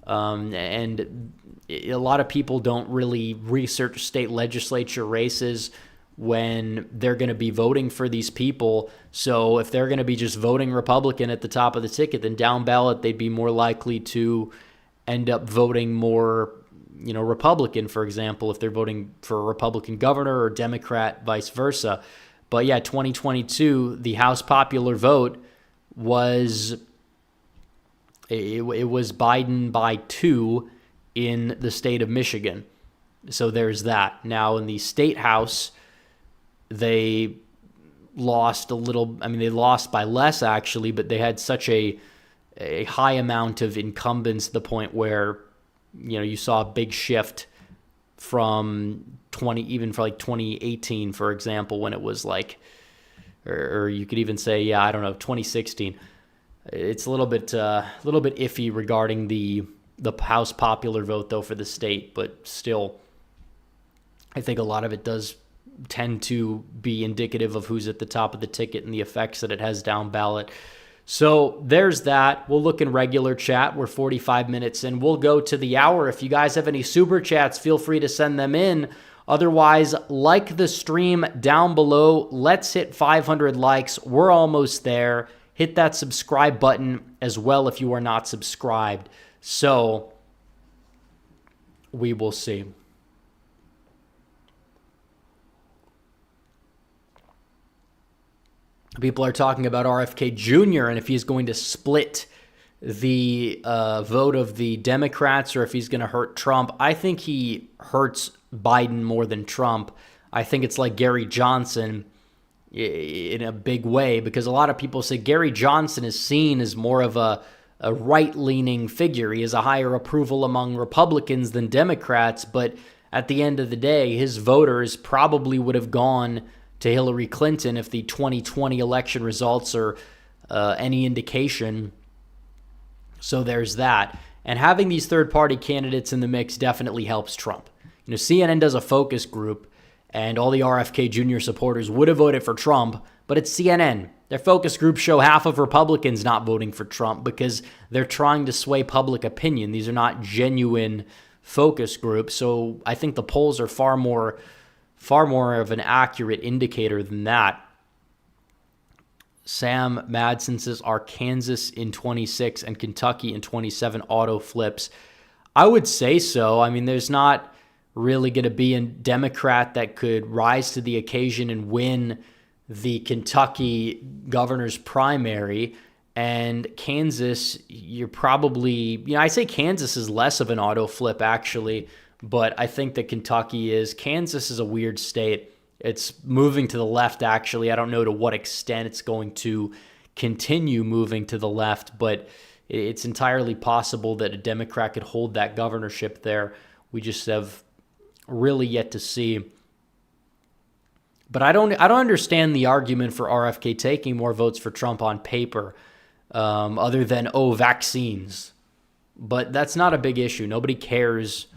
And a lot of people don't really research state legislature races when they're going to be voting for these people. So if they're going to be just voting Republican at the top of the ticket, then down ballot, they'd be more likely to end up voting more, Republican, for example, if they're voting for a Republican governor or Democrat, vice versa. But yeah, 2022, the House popular vote was, it was Biden by 2 in the state of Michigan. So there's that. Now in the state house, they lost a little. I mean, they lost by less actually, but they had such a high amount of incumbents to the point where, you saw a big shift from 2018, for example, when it was like, or you could even say, 2016. It's a little bit iffy regarding the House popular vote though for the state, but still, I think a lot of it does tend to be indicative of who's at the top of the ticket and the effects that it has down ballot. So there's that. We'll look in regular chat. We're 45 minutes in. We'll go to the hour. If you guys have any super chats, feel free to send them in. Otherwise, like the stream down below. Let's hit 500 likes. We're almost there. Hit that subscribe button as well if you are not subscribed. So we will see. People are talking about RFK Jr. and if he's going to split the vote of the Democrats or if he's going to hurt Trump. I think he hurts Biden more than Trump. I think it's like Gary Johnson in a big way, because a lot of people say Gary Johnson is seen as more of a right-leaning figure. He has a higher approval among Republicans than Democrats, but at the end of the day, his voters probably would have gone to Hillary Clinton if the 2020 election results are any indication. So there's that. And having these third-party candidates in the mix definitely helps Trump. CNN does a focus group, and all the RFK Jr. supporters would have voted for Trump, but it's CNN. Their focus groups show half of Republicans not voting for Trump because they're trying to sway public opinion. These are not genuine focus groups. So I think the polls are far more of an accurate indicator than that. Sam Madsen says, are Kansas in 26 and Kentucky in 27 auto flips? I would say so. I mean, there's not really going to be a Democrat that could rise to the occasion and win the Kentucky governor's primary. And Kansas, you're probably, I say Kansas is less of an auto flip actually, but I think that Kentucky is. Kansas is a weird state. It's moving to the left, actually. I don't know to what extent it's going to continue moving to the left, but it's entirely possible that a Democrat could hold that governorship there. We just have really yet to see. But I don't understand the argument for RFK taking more votes for Trump on paper, other than, vaccines. But that's not a big issue. Nobody cares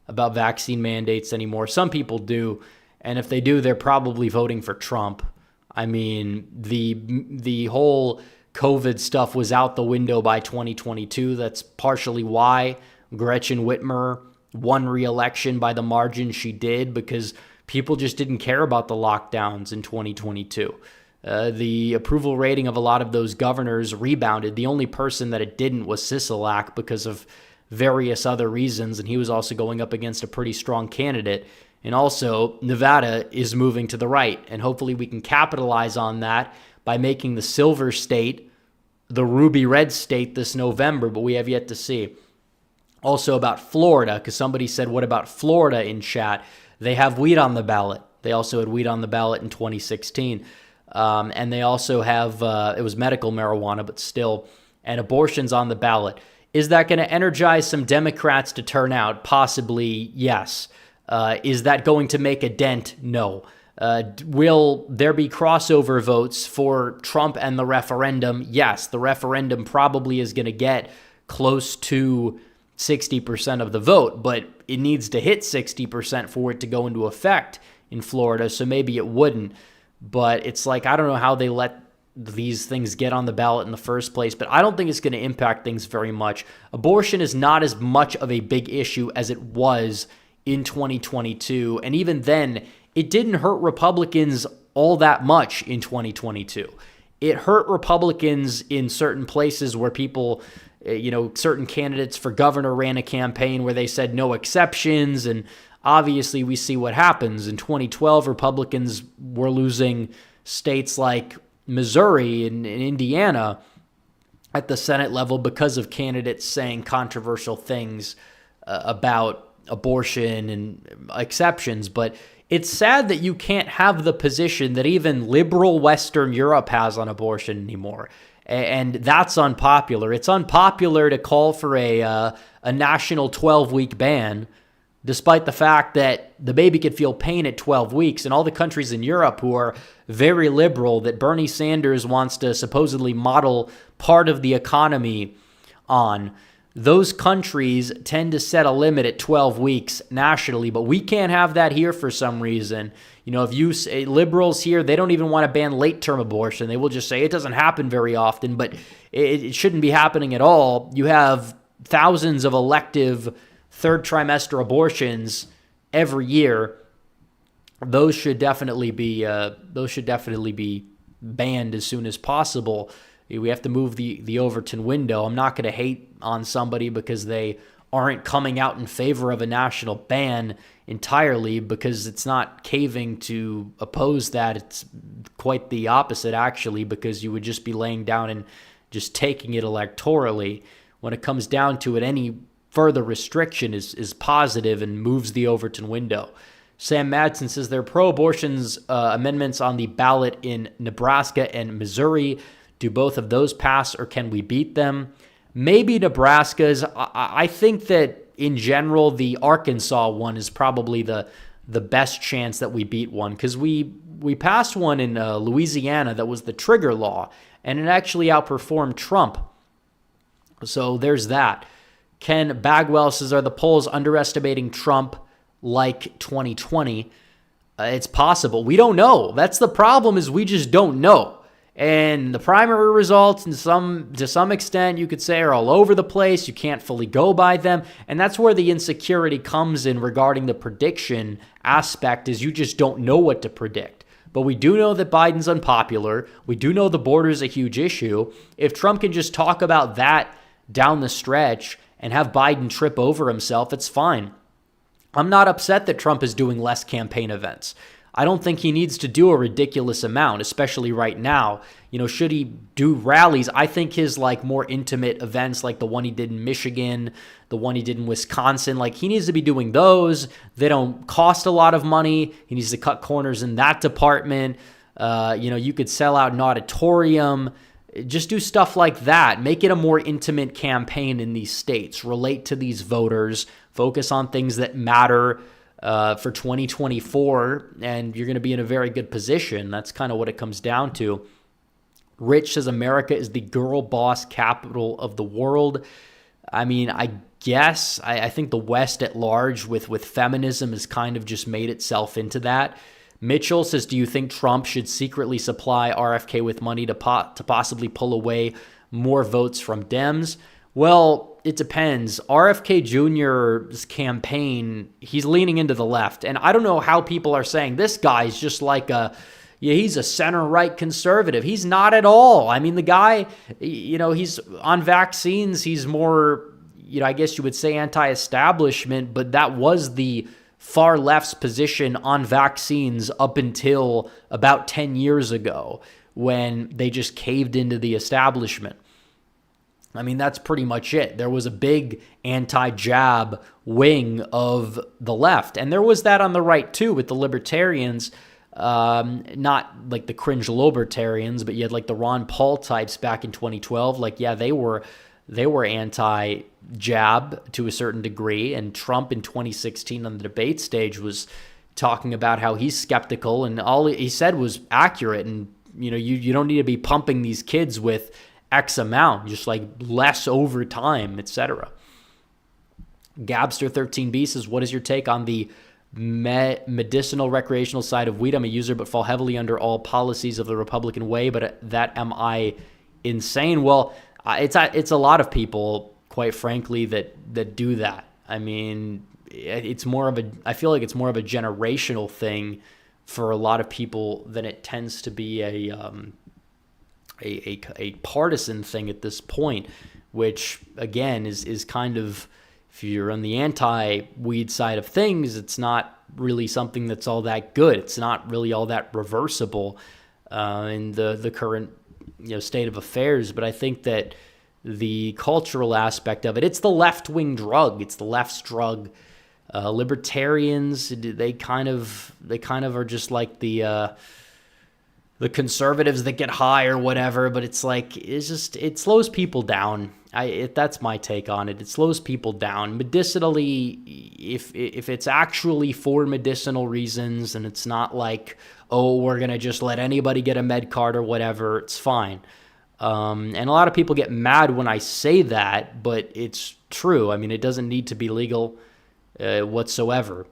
about vaccine mandates anymore. Some people do, and if they do, they're probably voting for Trump. I mean, the whole COVID stuff was out the window by 2022. That's partially why Gretchen Whitmer won re-election by the margin she did, because people just didn't care about the lockdowns in 2022. The approval rating of a lot of those governors rebounded. The only person that it didn't was Sisolak because of various other reasons, and he was also going up against a pretty strong candidate. And also, Nevada is moving to the right, and hopefully we can capitalize on that by making the silver state the ruby red state this November, but we have yet to see. Also about Florida, because somebody said, what about Florida in chat? They have weed on the ballot. They also had weed on the ballot in 2016. And they also have, it was medical marijuana, but still, and abortions on the ballot. Is that going to energize some Democrats to turn out? Possibly, yes. Is that going to make a dent? No. Will there be crossover votes for Trump and the referendum? Yes. The referendum probably is going to get close to 60% of the vote, but it needs to hit 60% for it to go into effect in Florida, so maybe it wouldn't. But it's like, I don't know how they let these things get on the ballot in the first place, but I don't think it's going to impact things very much. Abortion is not as much of a big issue as it was in 2022, and even then, it didn't hurt Republicans all that much in 2022. It hurt Republicans in certain places where people, certain candidates for governor ran a campaign where they said no exceptions, and obviously we see what happens. In 2012, Republicans were losing states like Missouri and Indiana at the Senate level because of candidates saying controversial things about abortion and exceptions, but it's sad that you can't have the position that even liberal Western Europe has on abortion anymore. And that's unpopular. It's unpopular to call for a national 12-week ban, despite the fact that the baby could feel pain at 12 weeks. And all the countries in Europe who are very liberal, that Bernie Sanders wants to supposedly model part of the economy on, those countries tend to set a limit at 12 weeks nationally, but we can't have that here for some reason. You know, if you say liberals here, they don't even want to ban late-term abortion. They will just say it doesn't happen very often, but it shouldn't be happening at all. You have thousands of elective third trimester abortions every year. Those should definitely be banned as soon as possible. We have to move the Overton window. I'm not going to hate on somebody because they aren't coming out in favor of a national ban entirely, because it's not caving to oppose that. It's quite the opposite, actually, because you would just be laying down and just taking it electorally. When it comes down to it, any further restriction is positive and moves the Overton window. Sam Madsen says there are pro-abortions amendments on the ballot in Nebraska and Missouri. Do both of those pass, or can we beat them? Maybe Nebraska's. I think that in general, the Arkansas one is probably the best chance that we beat one, because we passed one in Louisiana that was the trigger law, and it actually outperformed Trump. So there's that. Ken Bagwell says, are the polls underestimating Trump like 2020? It's possible. We don't know. That's the problem, is we just don't know. And the primary results, to some extent, you could say, are all over the place. You can't fully go by them. And that's where the insecurity comes in regarding the prediction aspect, is you just don't know what to predict. But we do know that Biden's unpopular. We do know the border is a huge issue. If Trump can just talk about that down the stretch and have Biden trip over himself, it's fine. I'm not upset that Trump is doing less campaign events. I don't think he needs to do a ridiculous amount, especially right now. You know, should he do rallies? I think his more intimate events, like the one he did in Michigan, the one he did in Wisconsin, he needs to be doing those. They don't cost a lot of money. He needs to cut corners in that department. You could sell out an auditorium. Just do stuff like that. Make it a more intimate campaign in these states. Relate to these voters. Focus on things that matter for 2024, and you're going to be in a very good position. That's kind of what it comes down to. Rich says America is the girl boss capital of the world. I mean, I guess I think the West at large with feminism has kind of just made itself into that. Mitchell says, do you think Trump should secretly supply RFK with money to possibly pull away more votes from Dems? Well, it depends. RFK Jr.'s campaign, he's leaning into the left. And I don't know how people are saying this guy's just he's a center-right conservative. He's not at all. I mean, the guy, he's on vaccines. He's more, I guess you would say anti-establishment, but that was the far left's position on vaccines up until about 10 years ago, when they just caved into the establishment. I mean, that's pretty much it. There was a big anti-jab wing of the left. And there was that on the right, too, with the libertarians. Not like the cringe libertarians, but you had the Ron Paul types back in 2012. They were anti-jab to a certain degree. And Trump in 2016 on the debate stage was talking about how he's skeptical. And all he said was accurate. And, you don't need to be pumping these kids with X amount, just less over time, etc. Gabster13B says, what is your take on the medicinal recreational side of weed? I'm a user but fall heavily under all policies of the Republican way, but that am I insane? Well, it's a lot of people, quite frankly, that do that. I mean, I feel like it's more of a generational thing for a lot of people than it tends to be a partisan thing at this point, which again is kind of, if you're on the anti-weed side of things, it's not really something that's all that good. It's not really all that reversible in the current state of affairs. But I think that the cultural aspect of it. It's the left-wing drug. It's the left's drug. Libertarians, they kind of are just like the conservatives that get high or whatever, but it's like, it slows people down. That's my take on it. It slows people down medicinally. If it's actually for medicinal reasons and it's not like, oh, we're going to just let anybody get a med card or whatever, it's fine. And a lot of people get mad when I say that, but it's true. I mean, it doesn't need to be legal whatsoever.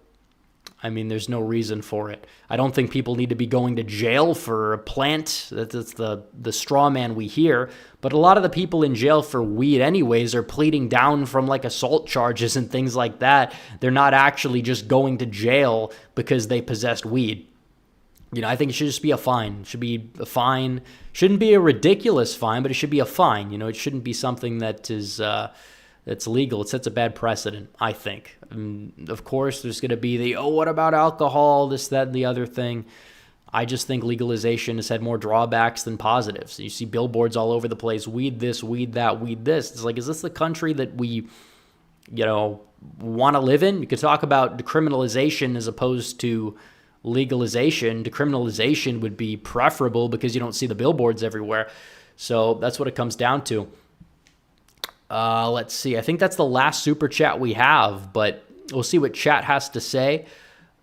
I mean, there's no reason for it. I don't think people need to be going to jail for a plant. That's the straw man we hear. But a lot of the people in jail for weed anyways are pleading down from like assault charges and things like that. They're not actually just going to jail because they possessed weed. You know, I think it should just be a fine. It should be a fine. Shouldn't be a ridiculous fine, but it should be a fine. You know, it shouldn't be something that is that's legal. It sets a bad precedent, I think. Of course, there's going to be what about alcohol, this, that, and the other thing. I just think legalization has had more drawbacks than positives. You see billboards all over the place, weed this, weed that, weed this. It's like, is this the country that we, want to live in? You could talk about decriminalization as opposed to legalization. Decriminalization would be preferable because you don't see the billboards everywhere. So that's what it comes down to. Let's see. I think that's the last super chat we have, but we'll see what chat has to say.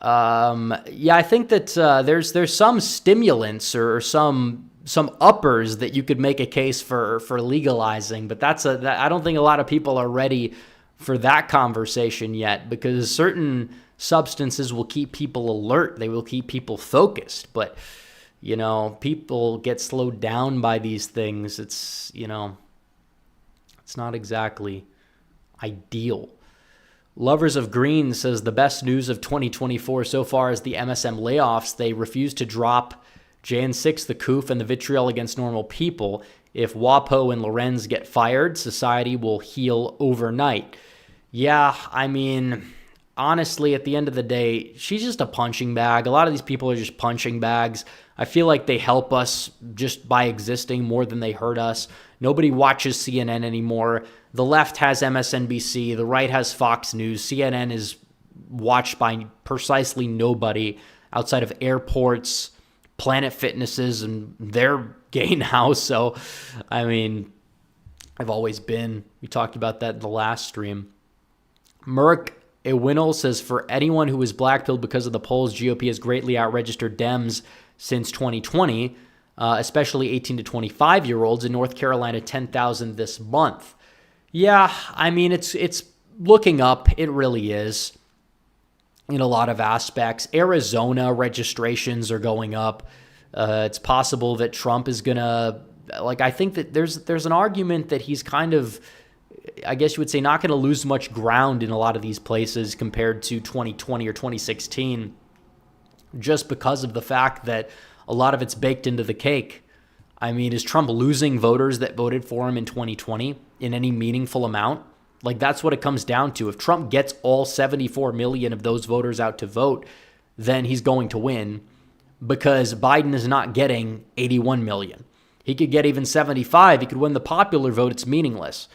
I think that there's some stimulants or some uppers that you could make a case for legalizing, but I don't think a lot of people are ready for that conversation yet, because certain substances will keep people alert. They will keep people focused, but people get slowed down by these things. It's not exactly ideal. Lovers of Green says the best news of 2024 so far is the MSM layoffs. They refuse to drop Jan 6, the COOF, and the vitriol against normal people. If WAPO and Lorenz get fired, society will heal overnight. Yeah, I mean, honestly, at the end of the day, she's just a punching bag. A lot of these people are just punching bags. I feel like they help us just by existing more than they hurt us. Nobody watches CNN anymore. The left has MSNBC. The right has Fox News. CNN is watched by precisely nobody outside of airports, Planet Fitnesses, and they're gay now. So, I mean, I've always been. We talked about that in the last stream. Merck Ewinel says, for anyone who was blackpilled because of the polls, GOP has greatly outregistered Dems since 2020, especially 18 to 25-year-olds. In North Carolina, 10,000 this month. Yeah, I mean, it's looking up. It really is in a lot of aspects. Arizona registrations are going up. It's possible that Trump is going to, I think that there's an argument that he's kind of, I guess you would say, not going to lose much ground in a lot of these places compared to 2020 or 2016, just because of the fact that a lot of it's baked into the cake. I mean, is Trump losing voters that voted for him in 2020 in any meaningful amount? That's what it comes down to. If Trump gets all 74 million of those voters out to vote, then he's going to win, because Biden is not getting 81 million. He could get even 75. He could win the popular vote. It's meaningless.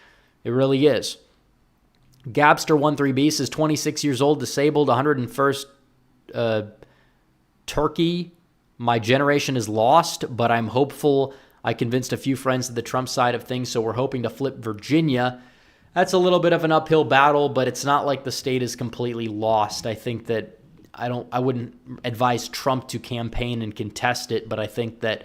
It really is. Gabster13B says 26 years old, disabled, 101st Turkey. My generation is lost, but I'm hopeful. I convinced a few friends to the Trump side of things, so we're hoping to flip Virginia. That's a little bit of an uphill battle, but it's not like the state is completely lost. I think that I wouldn't advise Trump to campaign and contest it, but I think that,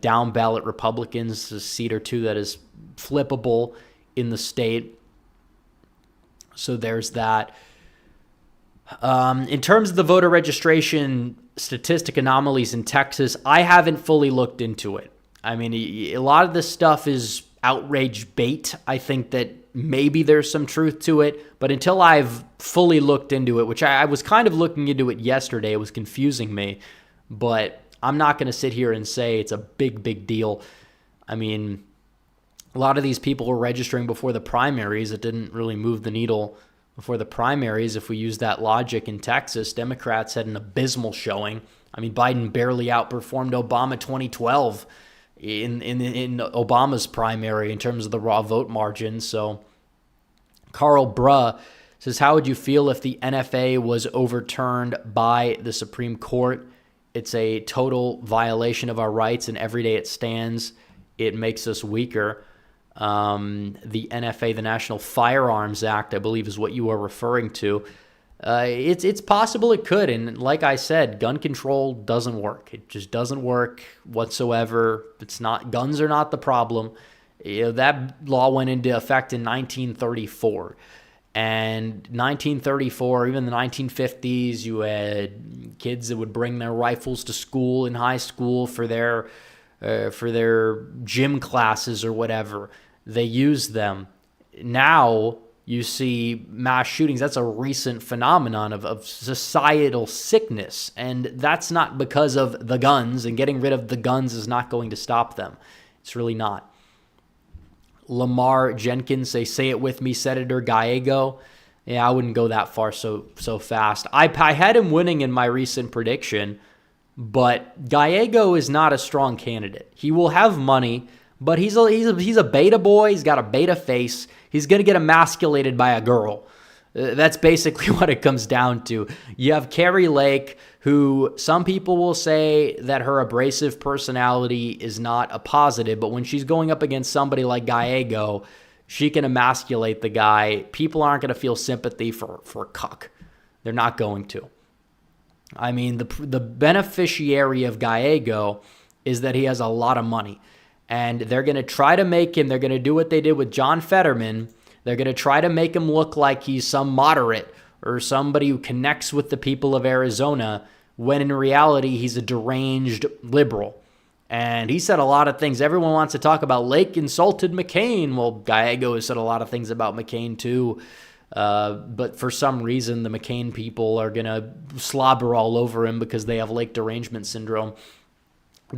down ballot Republicans, a seat or two that is flippable in the state. So there's that. In terms of the voter registration statistic anomalies in Texas, I haven't fully looked into it. I mean, a lot of this stuff is outrage bait. I think that maybe there's some truth to it, but until I've fully looked into it, which I was kind of looking into it yesterday, it was confusing me, but I'm not going to sit here and say it's a big deal. I mean, a lot of these people were registering before the primaries. It didn't really move the needle before the primaries. If we use that logic in Texas, Democrats had an abysmal showing. I mean, Biden barely outperformed Obama 2012. in Obama's primary in terms of the raw vote margin. So Carl Bruh says, how would you feel if the NFA was overturned by the Supreme Court? It's a total violation of our rights, and every day it stands, it makes us weaker. The NFA, the National Firearms Act, I believe is what you are referring to. It's possible it could, and like I said, gun control doesn't work. It just doesn't work whatsoever. It's not, guns are not the problem. That law went into effect in 1934. And 1934, even the 1950s, you had kids that would bring their rifles to school in high school for their gym classes or whatever. They used them. Now you see mass shootings. That's a recent phenomenon of societal sickness. And that's not because of the guns, and getting rid of the guns is not going to stop them. It's really not. Lamar Jenkins, say it with me, Senator Gallego. Yeah, I wouldn't go that far so fast. I had him winning in my recent prediction, but Gallego is not a strong candidate. He will have money, but he's a beta boy. He's got a beta face. He's going to get emasculated by a girl. That's basically what it comes down to. You have Carrie Lake, who some people will say that her abrasive personality is not a positive, but when she's going up against somebody like Gallego, she can emasculate the guy. People aren't going to feel sympathy for a cuck. They're not going to. I mean, the beneficiary of Gallego is that he has a lot of money, and they're going to try to make him, they're going to do what they did with John Fetterman. They're going to try to make him look like he's some moderate or somebody who connects with the people of Arizona, when in reality, he's a deranged liberal. And he said a lot of things. Everyone wants to talk about Lake insulted McCain. Well, Gallego has said a lot of things about McCain too. But for some reason, the McCain people are going to slobber all over him because they have Lake derangement syndrome.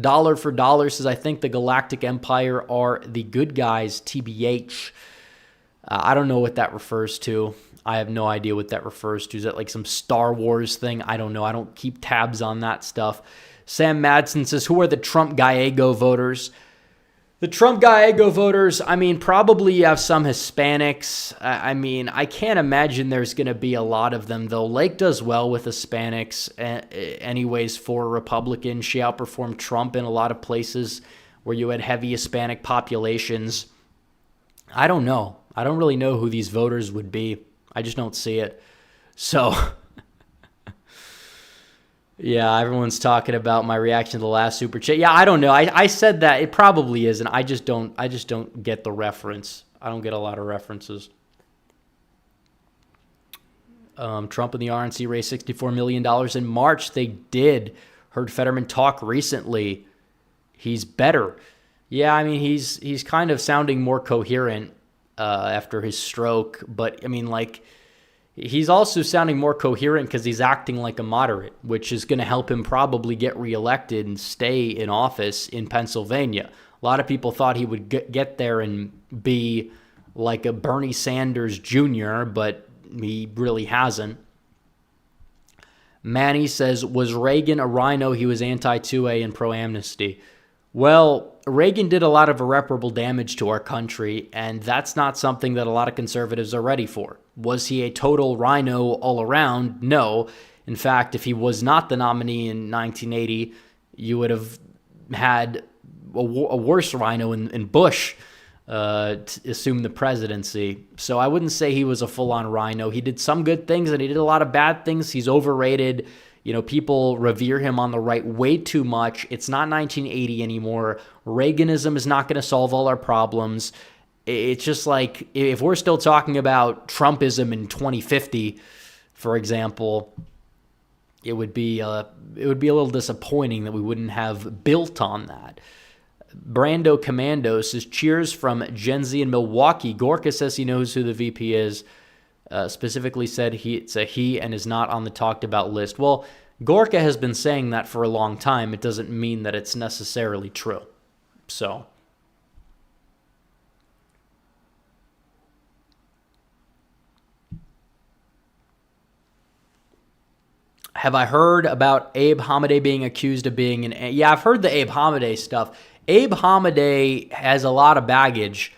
Dollar for Dollar says, I think the Galactic Empire are the good guys, TBH. I don't know what that refers to. I have no idea what that refers to. Is that like some Star Wars thing? I don't know. I don't keep tabs on that stuff. Sam Madsen says, who are the Trump Gallego voters? The Trump Gallego voters, I mean, probably you have some Hispanics. I mean, I can't imagine there's going to be a lot of them, though. Lake does well with Hispanics anyways for Republicans. She outperformed Trump in a lot of places where you had heavy Hispanic populations. I don't know. I don't really know who these voters would be. I just don't see it. So, yeah, everyone's talking about my reaction to the last super chat. Yeah, I don't know. I said that it probably isn't. I just don't get the reference. I don't get a lot of references. Trump and the RNC raised $64 million in March. They did. Heard Fetterman talk recently. He's better. Yeah, I mean, he's kind of sounding more coherent after his stroke, but I mean, like, he's also sounding more coherent because he's acting like a moderate, which is going to help him probably get reelected and stay in office in Pennsylvania. A lot of people thought he would get there and be like a Bernie Sanders Jr., but he really hasn't. Manny says, was Reagan a rhino? He was anti-2A and pro-amnesty. Well, Reagan did a lot of irreparable damage to our country, and that's not something that a lot of conservatives are ready for. Was he a total rhino all around? No. In fact, if he was not the nominee in 1980, you would have had a worse rhino in Bush to assume the presidency. So I wouldn't say he was a full-on rhino. He did some good things, and he did a lot of bad things. He's overrated. You know, people revere him on the right way too much. It's not 1980 anymore. Reaganism is not going to solve all our problems. It's just like, if we're still talking about Trumpism in 2050, for example, it would be a little disappointing that we wouldn't have built on that. Brando Commando says, cheers from Gen Z in Milwaukee. Gorka says he knows who the VP is. Specifically said it's a he and is not on the talked about list. Well, Gorka has been saying that for a long time. It doesn't mean that it's necessarily true. So, Have I heard about Abe Hamadeh being accused of being an... Yeah, I've heard the Abe Hamadeh stuff. Abe Hamadeh has a lot of baggage,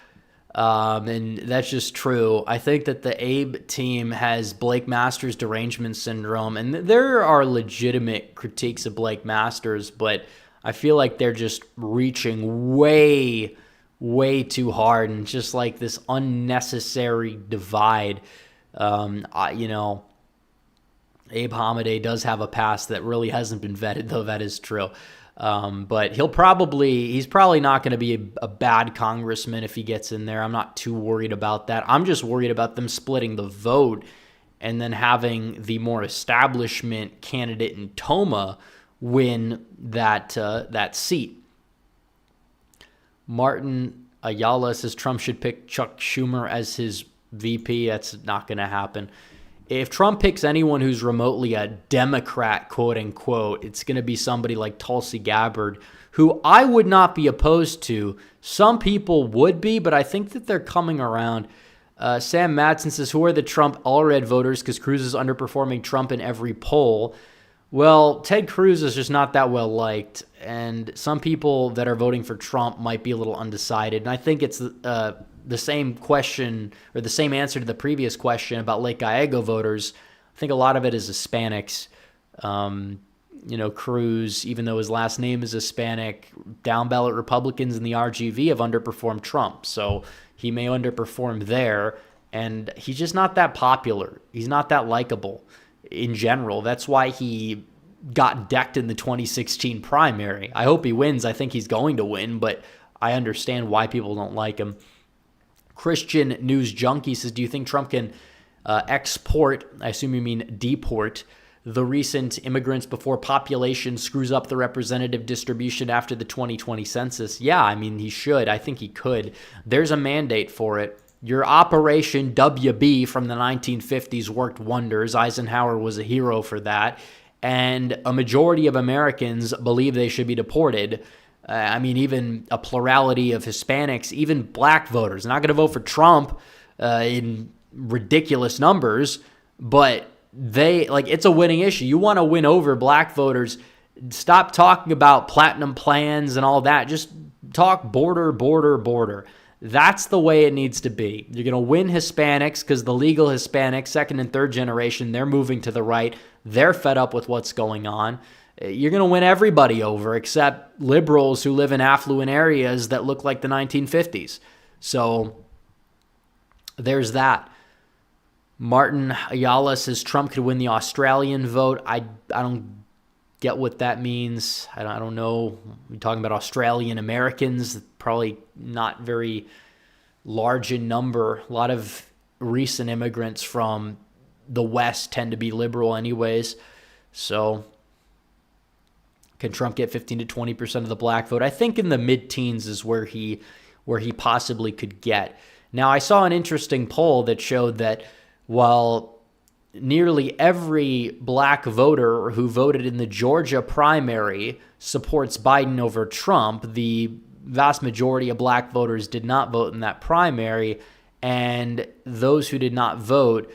and that's just true. I think that the Abe team has Blake Masters derangement syndrome, and there are legitimate critiques of Blake Masters, but I feel like they're just reaching way, way too hard, and just like this unnecessary divide. Abe Hamadeh does have a past that really hasn't been vetted, though that is true. But he's probably not going to be a bad congressman if he gets in there. I'm not too worried about that. I'm just worried about them splitting the vote and then having the more establishment candidate in Toma win that seat. Martin Ayala says Trump should pick Chuck Schumer as his VP. That's not going to happen. If Trump picks anyone who's remotely a Democrat, quote unquote, it's going to be somebody like Tulsi Gabbard, who I would not be opposed to. Some people would be, but I think that they're coming around. Sam Madsen says, who are the Trump all-red voters? Because Cruz is underperforming Trump in every poll. Well, Ted Cruz is just not that well liked, and some people that are voting for Trump might be a little undecided. And I think it's the same question, or the same answer to the previous question about Lake Gallego voters. I think a lot of it is Hispanics. Cruz, even though his last name is Hispanic, down ballot Republicans in the RGV have underperformed Trump. So he may underperform there, and he's just not that popular. He's not that likable in general. That's why he got decked in the 2016 primary. I hope he wins. I think he's going to win, but I understand why people don't like him. Christian News Junkie says, do you think Trump can export, I assume you mean deport, the recent immigrants before population screws up the representative distribution after the 2020 census? Yeah, I mean, he should. I think he could. There's a mandate for it. Your Operation WB from the 1950s worked wonders. Eisenhower was a hero for that. And a majority of Americans believe they should be deported. Even a plurality of Hispanics, even black voters, not going to vote for Trump in ridiculous numbers, but it's a winning issue. You want to win over black voters. Stop talking about platinum plans and all that. Just talk border. That's the way it needs to be. You're going to win Hispanics because the legal Hispanics, second and third generation, they're moving to the right. They're fed up with what's going on. You're going to win everybody over except liberals who live in affluent areas that look like the 1950s. So there's that. Martin Ayala says Trump could win the Australian vote. I don't get what that means. I don't know. We're talking about Australian Americans, probably not very large in number. A lot of recent immigrants from the West tend to be liberal anyways. So can Trump get 15 to 20% of the black vote? I think in the mid-teens is where he possibly could get. Now, I saw an interesting poll that showed that while nearly every black voter who voted in the Georgia primary supports Biden over Trump, the vast majority of black voters did not vote in that primary, and those who did not vote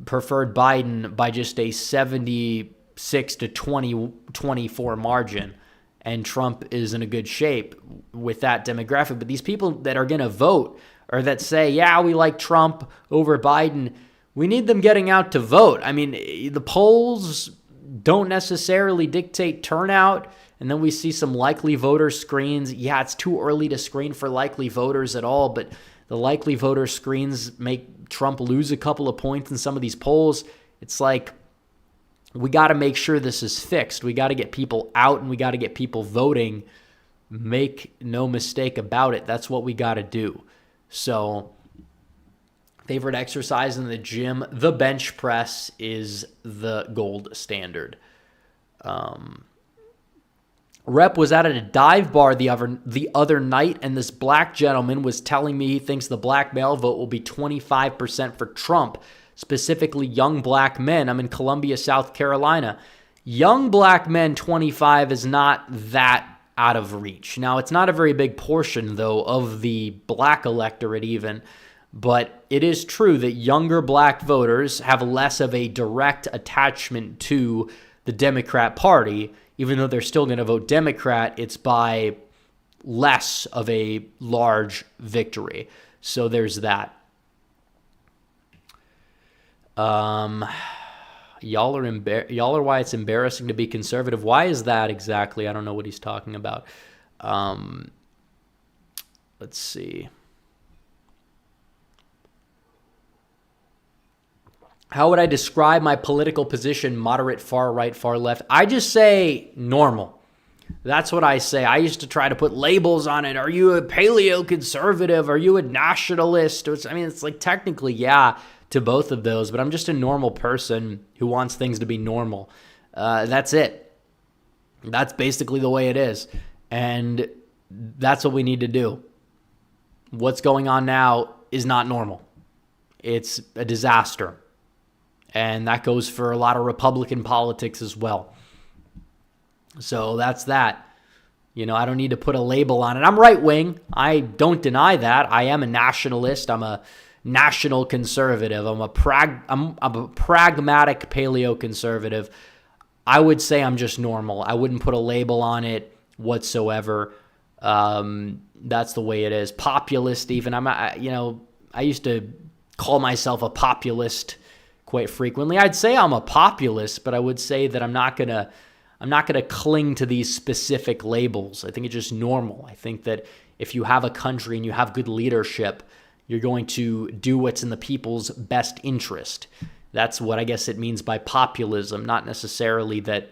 preferred Biden by just a 76 to 24 margin, and Trump is in a good shape with that demographic. But these people that are going to vote or that say, yeah, we like Trump over Biden, we need them getting out to vote. I mean, the polls don't necessarily dictate turnout, and then we see some likely voter screens. Yeah, it's too early to screen for likely voters at all, but the likely voter screens make Trump lose a couple of points in some of these polls. It's like, we got to make sure this is fixed. We got to get people out and we got to get people voting. Make no mistake about it. That's what we got to do. So, favorite exercise in the gym, the bench press is the gold standard. Rep was out at a dive bar the other night, and this black gentleman was telling me he thinks the black male vote will be 25% for Trump, specifically young black men. I'm in Columbia, South Carolina. Young black men, 25 is not that out of reach. Now, it's not a very big portion, though, of the black electorate even, but it is true that younger black voters have less of a direct attachment to the Democrat Party. Even though they're still going to vote Democrat, it's by less of a large victory. So there's that. Y'all are why it's embarrassing to be conservative. Why is that exactly? I don't know what he's talking about. Let's see. How would I describe my political position? Moderate, far right, far left. I just say normal. That's what I say. I used to try to put labels on it. Are you a paleo-conservative? Are you a nationalist? I mean, it's like technically, yeah, to both of those, but I'm just a normal person who wants things to be normal. That's it. That's basically the way it is. And that's what we need to do. What's going on now is not normal. It's a disaster. And that goes for a lot of Republican politics as well. So that's that. You know, I don't need to put a label on it. I'm right wing. I don't deny that. I am a nationalist. I'm a national conservative. I'm a pragmatic paleo conservative. I would say I'm just normal. I wouldn't put a label on it whatsoever. That's the way it is. Populist even. I used to call myself a populist quite frequently. I'd say I'm a populist, but I would say that I'm not gonna cling to these specific labels. I think it's just normal. I think that if you have a country and you have good leadership, you're going to do what's in the people's best interest. That's what I guess it means by populism, not necessarily that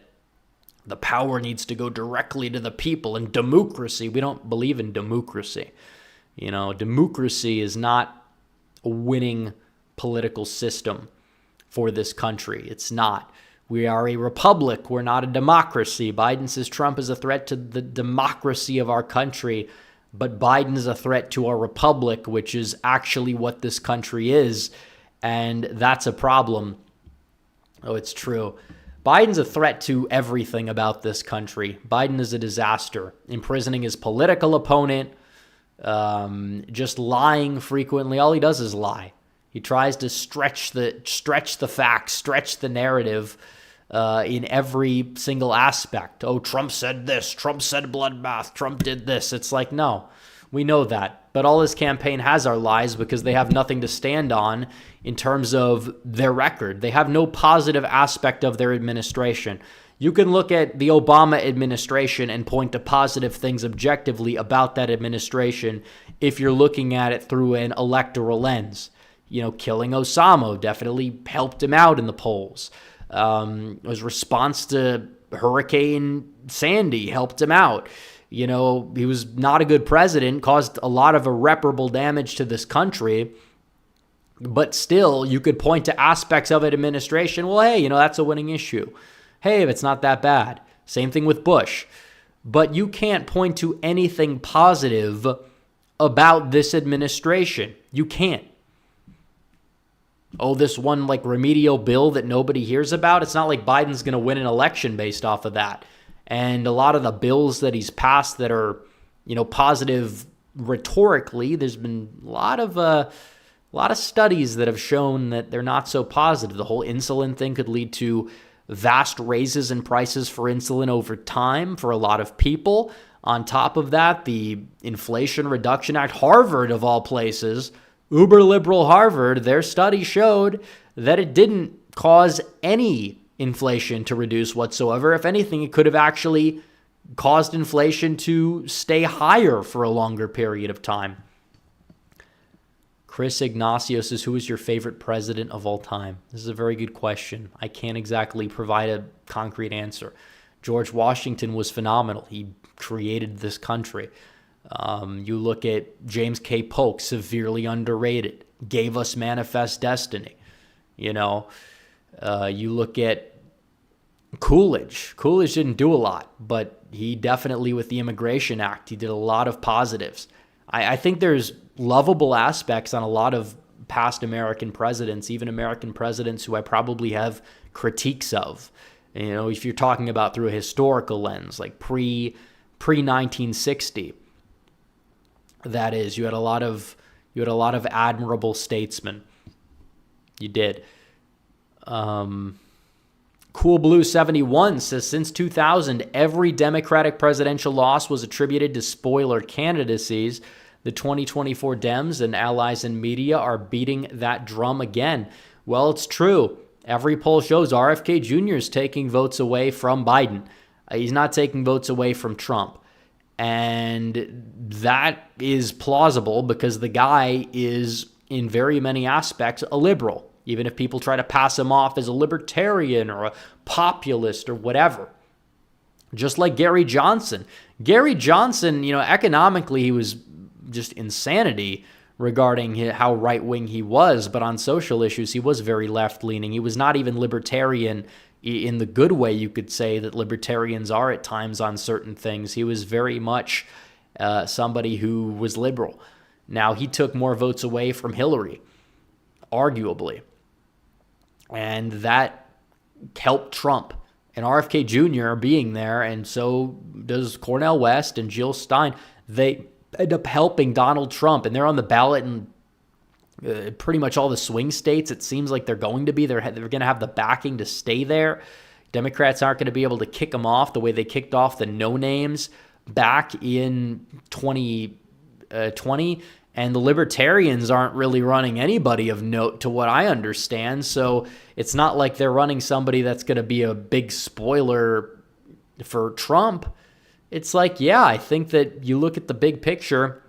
the power needs to go directly to the people. And democracy, we don't believe in democracy. You know, democracy is not a winning political system for this country. It's not. We are a republic. We're not a democracy. Biden says Trump is a threat to the democracy of our country, but Biden is a threat to our republic, which is actually what this country is, and that's a problem. Oh, it's true. Biden's a threat to everything about this country. Biden is a disaster, imprisoning his political opponent, just lying frequently. All he does is lie. He tries to stretch the facts, stretch the narrative in every single aspect. Oh, Trump said this. Trump said bloodbath. Trump did this. It's like, no, we know that. But all his campaign has are lies because they have nothing to stand on in terms of their record. They have no positive aspect of their administration. You can look at the Obama administration and point to positive things objectively about that administration if you're looking at it through an electoral lens. You know, killing Osama definitely helped him out in the polls. His response to Hurricane Sandy helped him out. You know, he was not a good president, caused a lot of irreparable damage to this country. But still, you could point to aspects of an administration. Well, hey, you know, that's a winning issue. Hey, it's not that bad. Same thing with Bush. But you can't point to anything positive about this administration. You can't. Oh, this one like remedial bill that nobody hears about. It's not like Biden's going to win an election based off of that. And a lot of the bills that he's passed that are, you know, positive rhetorically, there's been a lot of studies that have shown that they're not so positive. The whole insulin thing could lead to vast raises in prices for insulin over time for a lot of people. On top of that, the Inflation Reduction Act, Harvard of all places, uber liberal Harvard, their study showed that it didn't cause any inflation to reduce whatsoever. If anything, it could have actually caused inflation to stay higher for a longer period of time. Chris Ignacio says, who is your favorite president of all time? This is a very good question. I can't exactly provide a concrete answer. George Washington was phenomenal. He created this country. You look at James K. Polk, severely underrated, gave us Manifest Destiny. You know, you look at Coolidge. Coolidge didn't do a lot, but he definitely, with the Immigration Act, he did a lot of positives. I think there's lovable aspects on a lot of past American presidents, even American presidents who I probably have critiques of. You know, if you're talking about through a historical lens, like pre-1960. That is, you had a lot of admirable statesmen. You did. Cool Blue 71 says since 2000, every Democratic presidential loss was attributed to spoiler candidacies. The 2024 Dems and allies in media are beating that drum again. Well, it's true. Every poll shows RFK Jr. is taking votes away from Biden. He's not taking votes away from Trump. And that is plausible because the guy is, in very many aspects, a liberal, even if people try to pass him off as a libertarian or a populist or whatever. Just like Gary Johnson. Gary Johnson, economically, he was just insanity regarding how right-wing he was, but on social issues, he was very left-leaning. He was not even libertarian in the good way, you could say, that libertarians are at times on certain things. He was very much somebody who was liberal. Now, he took more votes away from Hillary, arguably, and that helped Trump. And RFK Jr. being there, and so does Cornel West and Jill Stein, they end up helping Donald Trump, and they're on the ballot in pretty much all the swing states. It seems like they're going to be. They're going to have the backing to stay there. Democrats aren't going to be able to kick them off the way they kicked off the no-names back in 2020, and the Libertarians aren't really running anybody of note to what I understand, so it's not like they're running somebody that's going to be a big spoiler for Trump. It's like, yeah, I think that you look at the big picture,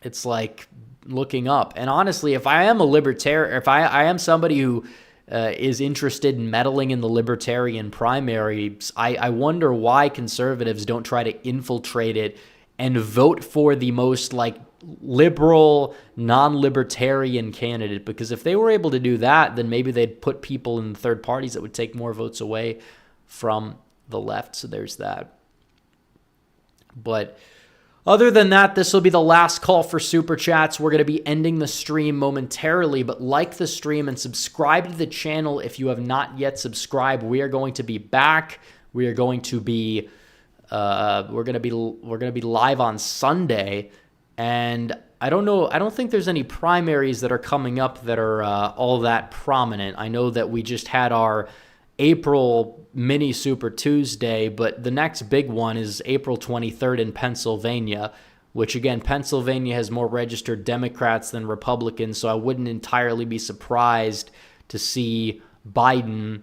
it's like looking up. And honestly, if I am a libertarian, if I am somebody who is interested in meddling in the libertarian primaries, I wonder why conservatives don't try to infiltrate it and vote for the most liberal, non-libertarian candidate. Because if they were able to do that, then maybe they'd put people in third parties that would take more votes away from the left. So there's that. But other than that, this will be the last call for Super Chats. We're going to be ending the stream momentarily, but like the stream and subscribe to the channel if you have not yet subscribed. We are going to be back. We are going to be we're going to be live on Sunday, and I don't think there's any primaries that are coming up that are all that prominent. I know that we just had our April mini Super Tuesday, but the next big one is April 23rd in Pennsylvania, which again, Pennsylvania has more registered Democrats than Republicans, so I wouldn't entirely be surprised to see Biden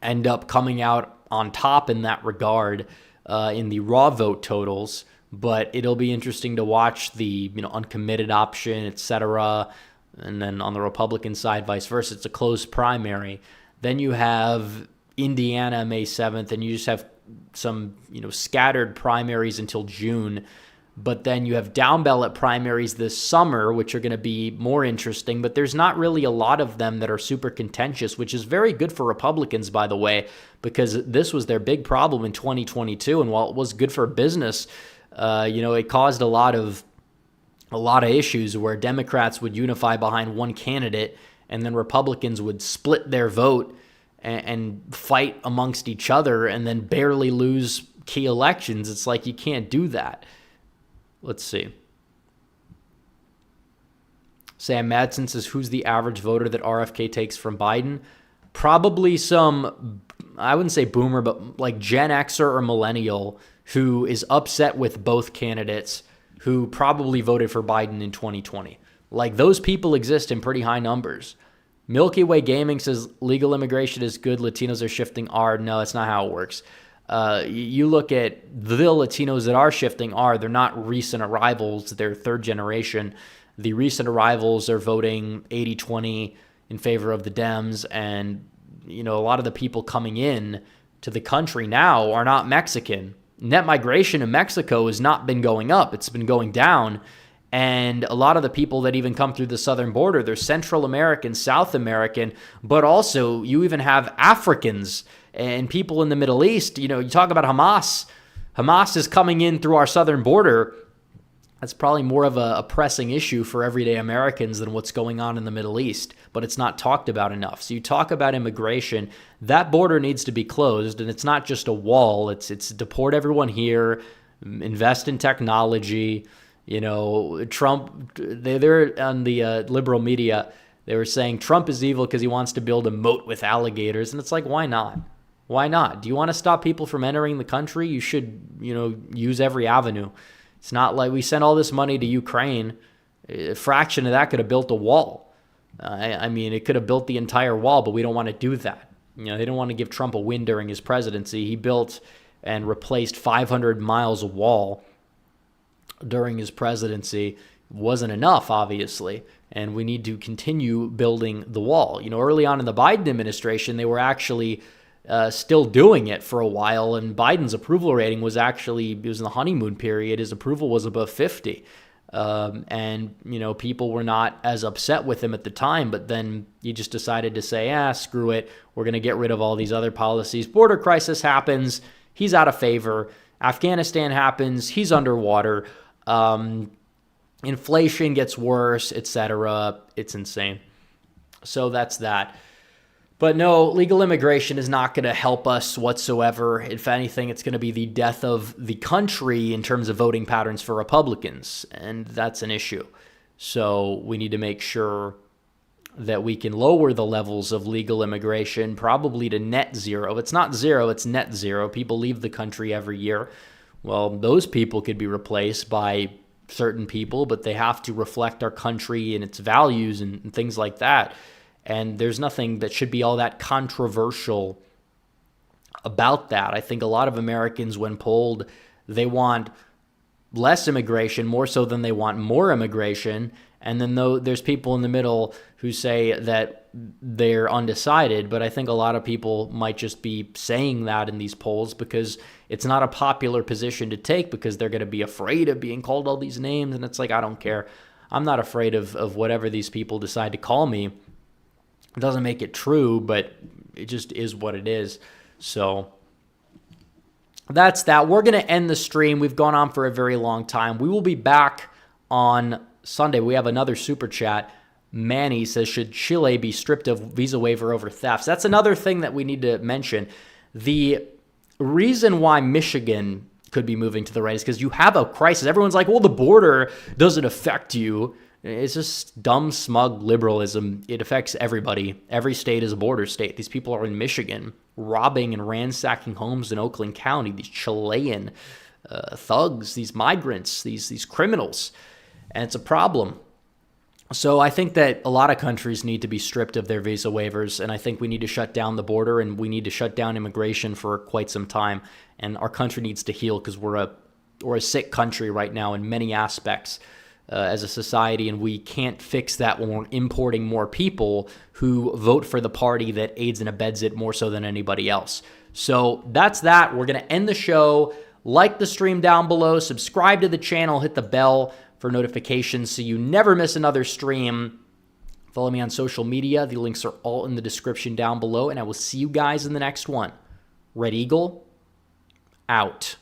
end up coming out on top in that regard in the raw vote totals. But it'll be interesting to watch the uncommitted option, etc. And then on the Republican side, vice versa, it's a closed primary. Then you have Indiana May 7th, and you just have some, scattered primaries until June. But then you have down ballot primaries this summer, which are going to be more interesting. But there's not really a lot of them that are super contentious, which is very good for Republicans, by the way, because this was their big problem in 2022. And while it was good for business, it caused a lot of issues where Democrats would unify behind one candidate, and then Republicans would split their vote and fight amongst each other and then barely lose key elections. It's like you can't do that. Let's see. Sam Madsen says, who's the average voter that RFK takes from Biden? Probably some, I wouldn't say boomer, but like Gen Xer or millennial who is upset with both candidates, who probably voted for Biden in 2020. Like, those people exist in pretty high numbers. Milky Way Gaming says legal immigration is good. Latinos are shifting are. No, that's not how it works. You look at the Latinos that are shifting are. They're not recent arrivals. They're third generation. The recent arrivals are voting 80-20 in favor of the Dems. And, a lot of the people coming in to the country now are not Mexican. Net migration in Mexico has not been going up. It's been going down. And a lot of the people that even come through the southern border, they're Central American, South American, but also you even have Africans and people in the Middle East. You talk about Hamas. Hamas is coming in through our southern border. That's probably more of a pressing issue for everyday Americans than what's going on in the Middle East, but it's not talked about enough. So you talk about immigration, that border needs to be closed, and it's not just a wall. It's deport everyone here, invest in technology. Trump, they're on the liberal media. They were saying Trump is evil because he wants to build a moat with alligators. And it's like, why not? Why not? Do you want to stop people from entering the country? You should, use every avenue. It's not like we sent all this money to Ukraine. A fraction of that could have built a wall. It could have built the entire wall, but we don't want to do that. They don't want to give Trump a win during his presidency. He built and replaced 500 miles of wall during his presidency. Wasn't enough, obviously, and we need to continue building the wall. Early on in the Biden administration, they were actually still doing it for a while, and Biden's approval rating was it was in the honeymoon period. His approval was above 50. People were not as upset with him at the time, but then he just decided to say, screw it. We're going to get rid of all these other policies. Border crisis happens. He's out of favor. Afghanistan happens. He's underwater. Inflation gets worse, etc. It's insane. So that's that. But no, legal immigration is not going to help us whatsoever. If anything, it's going to be the death of the country in terms of voting patterns for Republicans, and that's an issue. So we need to make sure that we can lower the levels of legal immigration, probably to net zero. It's not zero, it's net zero. People leave the country every year. Well, those people could be replaced by certain people, but they have to reflect our country and its values and things like that. And there's nothing that should be all that controversial about that. I think a lot of Americans, when polled, they want less immigration more so than they want more immigration. And then there's people in the middle who say that they're undecided, but I think a lot of people might just be saying that in these polls because it's not a popular position to take because they're going to be afraid of being called all these names. And it's like, I don't care. I'm not afraid of whatever these people decide to call me. It doesn't make it true, but it just is what it is. So that's that. We're going to end the stream. We've gone on for a very long time. We will be back on Sunday. We have another super chat. Manny says, should Chile be stripped of visa waiver over thefts? That's another thing that we need to mention. The reason why Michigan could be moving to the right is because you have a crisis. Everyone's like, well, the border doesn't affect you. It's just dumb, smug liberalism. It affects everybody. Every state is a border state. These people are in Michigan robbing and ransacking homes in Oakland County. These Chilean thugs, these migrants, these criminals. And it's a problem. So I think that a lot of countries need to be stripped of their visa waivers, and I think we need to shut down the border, and we need to shut down immigration for quite some time. And our country needs to heal because we're a sick country right now in many aspects as a society, and we can't fix that when we're importing more people who vote for the party that aids and abets it more so than anybody else. So that's that. We're going to end the show. Like the stream down below, subscribe to the channel, hit the bell for notifications so you never miss another stream. Follow me on social media. The links are all in the description down below, and I will see you guys in the next one. Red Eagle, out.